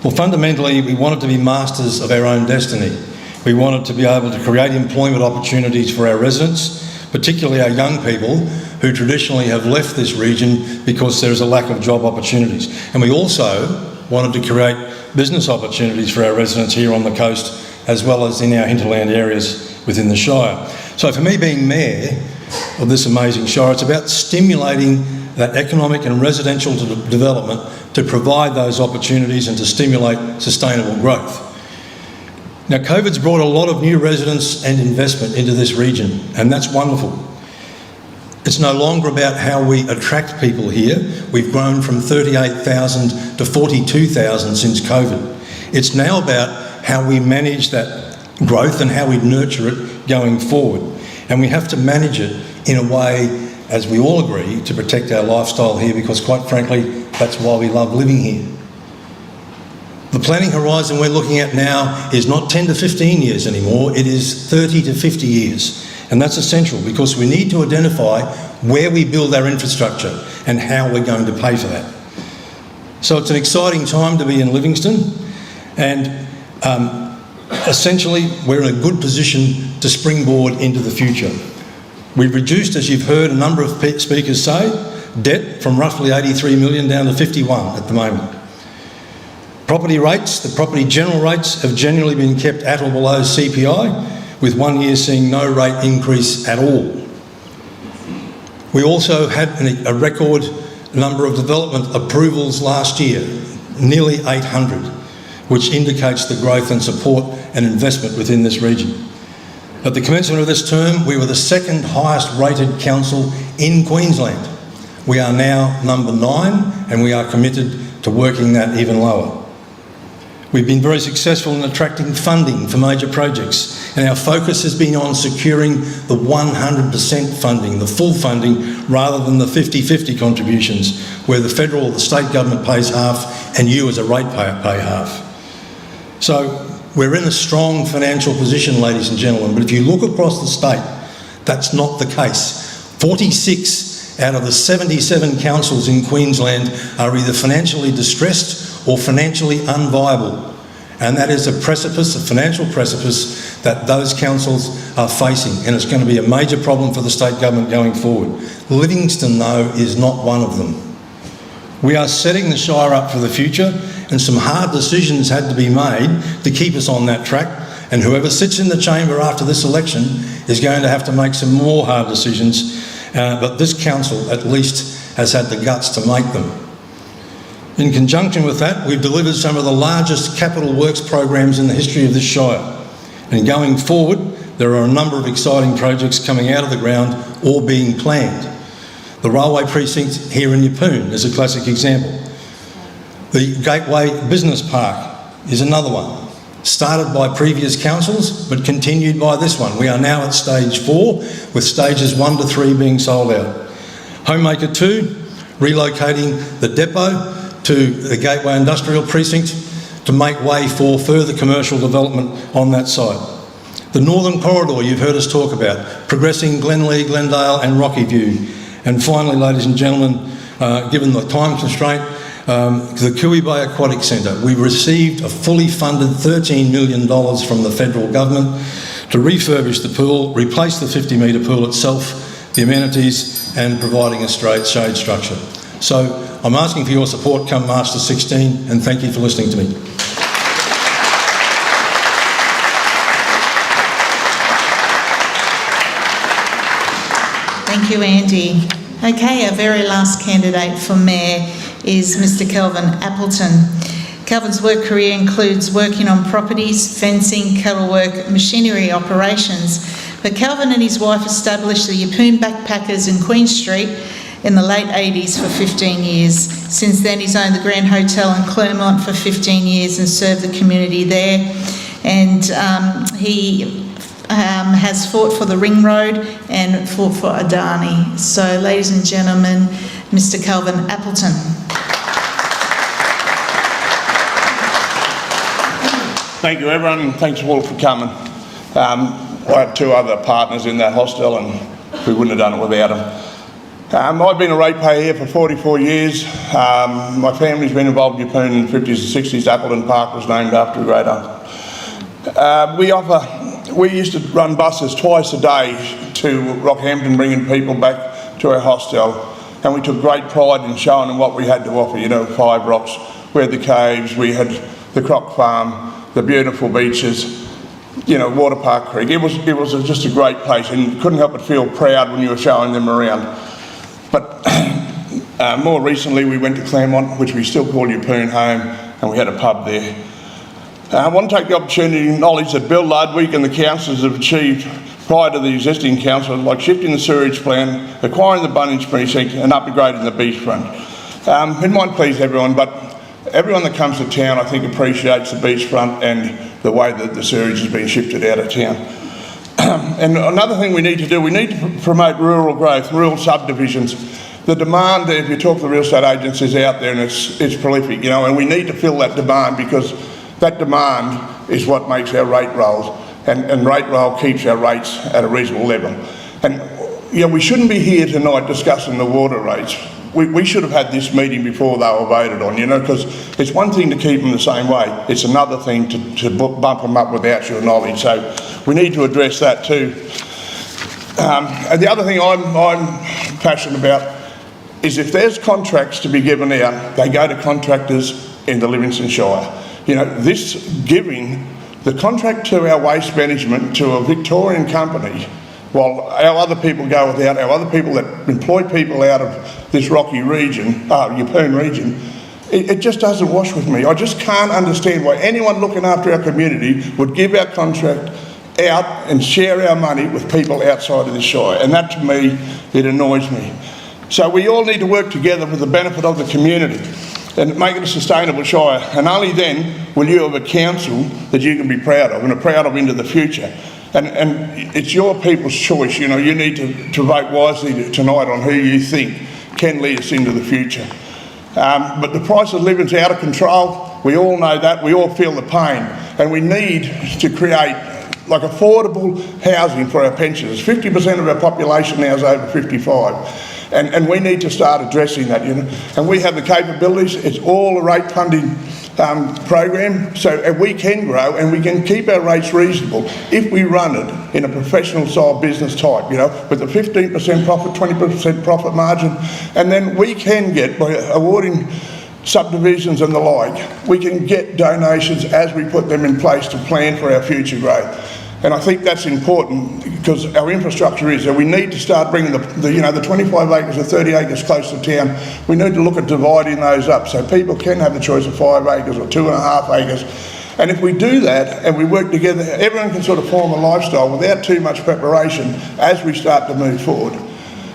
Well, fundamentally, we wanted to be masters of our own destiny. We wanted to be able to create employment opportunities for our residents, particularly our young people who traditionally have left this region because there is a lack of job opportunities. And we also wanted to create business opportunities for our residents here on the coast as well as in our hinterland areas within the Shire. So for me, being mayor of this amazing Shire, it's about stimulating that economic and residential development to provide those opportunities and to stimulate sustainable growth. Now, COVID's brought a lot of new residents and investment into this region, and that's wonderful. It's no longer about how we attract people here. We've grown from 38,000 to 42,000 since COVID. It's now about how we manage that growth and how we nurture it going forward. And we have to manage it in a way, as we all agree, to protect our lifestyle here, because quite frankly, that's why we love living here. The planning horizon we're looking at now is not 10 to 15 years anymore, it is 30 to 50 years. And that's essential because we need to identify where we build our infrastructure and how we're going to pay for that. So it's an exciting time to be in Livingstone, and essentially we're in a good position to springboard into the future. We've reduced, as you've heard a number of speakers say, debt from roughly 83 million down to 51 at the moment. Property rates, the property general rates, have generally been kept at or below CPI, with 1 year seeing no rate increase at all. We also had a record number of development approvals last year, nearly 800, which indicates the growth and support and investment within this region. At the commencement of this term, we were the second highest rated council in Queensland. We are now number 9, and we are committed to working that even lower. We've been very successful in attracting funding for major projects, and our focus has been on securing the 100% funding, the full funding, rather than the 50-50 contributions, where the federal or the state government pays half and you as a ratepayer pay half. So we're in a strong financial position, ladies and gentlemen, but if you look across the state, that's not the case. 46 out of the 77 councils in Queensland are either financially distressed or financially unviable. And that is a precipice, a financial precipice that those councils are facing, and it's going to be a major problem for the state government going forward. Livingstone, though, is not one of them. We are setting the Shire up for the future, and some hard decisions had to be made to keep us on that track, and whoever sits in the chamber after this election is going to have to make some more hard decisions, but this council at least has had the guts to make them. In conjunction with that, we've delivered some of the largest capital works programs in the history of this Shire. And going forward, there are a number of exciting projects coming out of the ground or being planned. The railway precinct here in Yeppoon is a classic example. The Gateway Business Park is another one. Started by previous councils, but continued by this one. We are now at stage 4, with stages 1 to 3 being sold out. Homemaker 2, relocating the depot to the Gateway Industrial Precinct to make way for further commercial development on that site. The Northern Corridor you've heard us talk about, progressing Glenlee, Glendale and Rocky View, And finally, ladies and gentlemen, given the time constraint, the Cooey Bay Aquatic Centre, we received a fully funded $13 million from the federal government to refurbish the pool, replace the 50-metre pool itself, the amenities, and providing a straight shade structure. So I'm asking for your support come March the 16th, and thank you for listening to me.
Thank you, Andy. Okay, our very last candidate for Mayor is Mr Kelvin Appleton. Kelvin's work career includes working on properties, fencing, cattle work, machinery operations. But Kelvin and his wife established the Yeppoon Backpackers in Queen Street in the late 80s for 15 years. Since then, he's owned the Grand Hotel in Claremont for 15 years and served the community there. And he has fought for the Ring Road and fought for Adani. So, ladies and gentlemen, Mr Kelvin Appleton.
Thank you, everyone, and thanks all for coming. I had two other partners in that hostel, and we wouldn't have done it without them. I've been a ratepayer here for 44 years. My family's been involved in Yeppoon in the 50s and 60s. Appleton Park was named after a great uncle. We used to run buses twice a day to Rockhampton, bringing people back to our hostel, and we took great pride in showing them what we had to offer. You know, Five Rocks, we had the caves, we had the croc farm, the beautiful beaches, you know, Water Park Creek. It was just a great place, and you couldn't help but feel proud when you were showing them around. But more recently, we went to Claremont, which we still call Yeppoon home, and we had a pub there. I want to take the opportunity to acknowledge that Bill Ludwig and the councillors have achieved prior to the existing council, like shifting the sewerage plan, acquiring the Bunnings precinct and upgrading the beachfront. It might please everyone, but everyone that comes to town, I think, appreciates the beachfront and the way that the sewerage has been shifted out of town. And another thing we need to do, we need to promote rural growth, rural subdivisions. The demand, if you talk to the real estate agents, is out there and it's prolific, you know, and we need to fill that demand, because that demand is what makes our rate rolls, and rate roll keeps our rates at a reasonable level. And you know, we shouldn't be here tonight discussing the water rates. We should have had this meeting before they were voted on, you know, because it's one thing to keep them the same way, it's another thing to bump them up without your knowledge. So we need to address that too. And the other thing I'm passionate about is if there's contracts to be given out, they go to contractors in the Livingstone Shire. You know, this giving the contract to our waste management to a Victorian company, while our other people go without, our other people that employ people out of this rocky region, Yeppoon region, it just doesn't wash with me. I just can't understand why anyone looking after our community would give our contract out and share our money with people outside of the Shire. And that, to me, it annoys me. So we all need to work together for the benefit of the community and make it a sustainable Shire. And only then will you have a council that you can be proud of and are proud of into the future. And it's your people's choice, you know, you need to vote wisely tonight on who you think can lead us into the future. But the price of living is out of control. We all know that, we all feel the pain, and we need to create like affordable housing for our pensioners. 50% of our population now is over 55. And we need to start addressing that, you know. And we have the capabilities. It's all a rate funding program, so we can grow and we can keep our rates reasonable if we run it in a professional style business type, you know, with a 15% profit, 20% profit margin. And then we can get, by awarding subdivisions and the like, we can get donations as we put them in place to plan for our future growth. And I think that's important because our infrastructure is there. We need to start bringing the 25 acres or 30 acres close to town. We need to look at dividing those up so people can have the choice of 5 acres or 2.5 acres. And if we do that and we work together, everyone can sort of form a lifestyle without too much preparation as we start to move forward.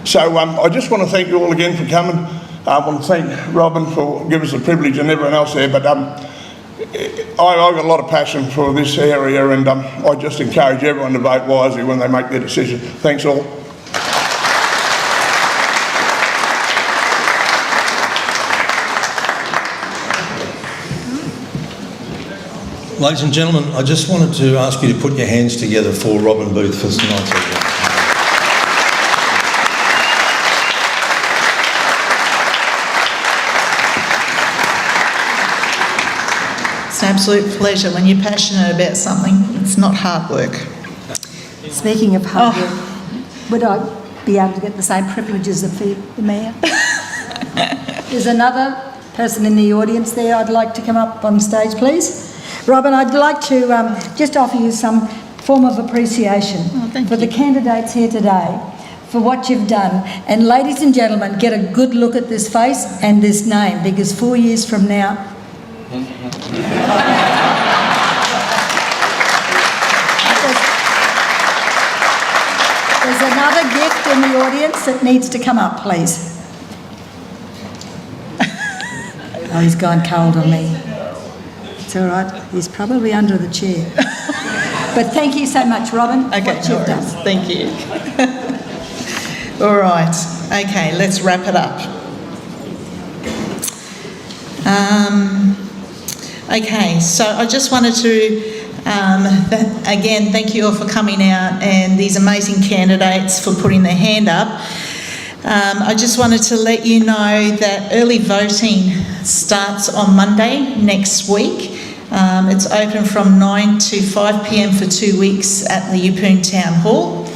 So I just want to thank you all again for coming. I want to thank Robin for giving us the privilege and everyone else there. But I've got a lot of passion for this area, and I just encourage everyone to vote wisely when they make their decision. Thanks all.
Ladies and gentlemen, I just wanted to ask you to put your hands together for Robin Booth for tonight's event.
an absolute pleasure. When you're passionate about something, it's not hard work.
Speaking of hard work, would I be able to get the same privileges of the Mayor? There's another person in the audience there. I'd like to come up on stage, please. Robin, I'd like to just offer you some form of appreciation for the candidates here today, for what you've done. And ladies and gentlemen, get a good look at this face and this name, because 4 years from now... There's another gift in the audience that needs to come up, please. Oh, he's gone cold on me. It's all right. He's probably under the chair. But thank you so much, Robin.
Okay, no worries. Thank you. All right. Okay, let's wrap it up. Okay, so I just wanted to, again, thank you all for coming out and these amazing candidates for putting their hand up. I just wanted to let you know that early voting starts on Monday next week. It's open from 9 to 5 p.m. for 2 weeks at the Yeppoon Town Hall.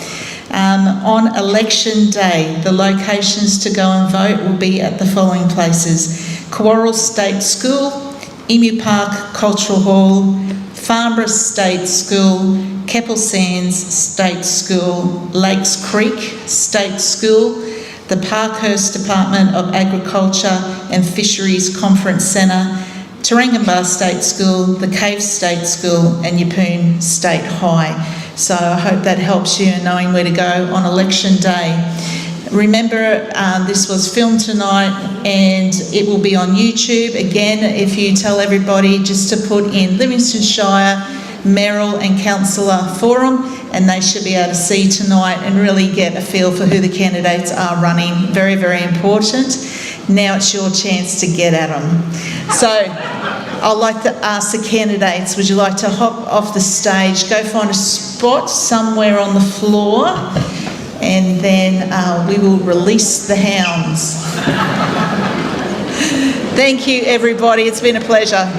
On election day, the locations to go and vote will be at the following places: Mayoral State School, Emu Park Cultural Hall, Farnborough State School, Keppel Sands State School, Lakes Creek State School, the Parkhurst Department of Agriculture and Fisheries Conference Centre, Tarangambar State School, the Cave State School and Yeppoon State High. So I hope that helps you in knowing where to go on election day. Remember, this was filmed tonight and it will be on YouTube. Again, if you tell everybody just to put in Livingstone Shire, Mayoral and Councillor Forum, and they should be able to see tonight and really get a feel for who the candidates are running. Very, very important. Now it's your chance to get at them. So I'd like to ask the candidates, would you like to hop off the stage, go find a spot somewhere on the floor, and then we will release the hounds. Thank you, everybody. It's been a pleasure.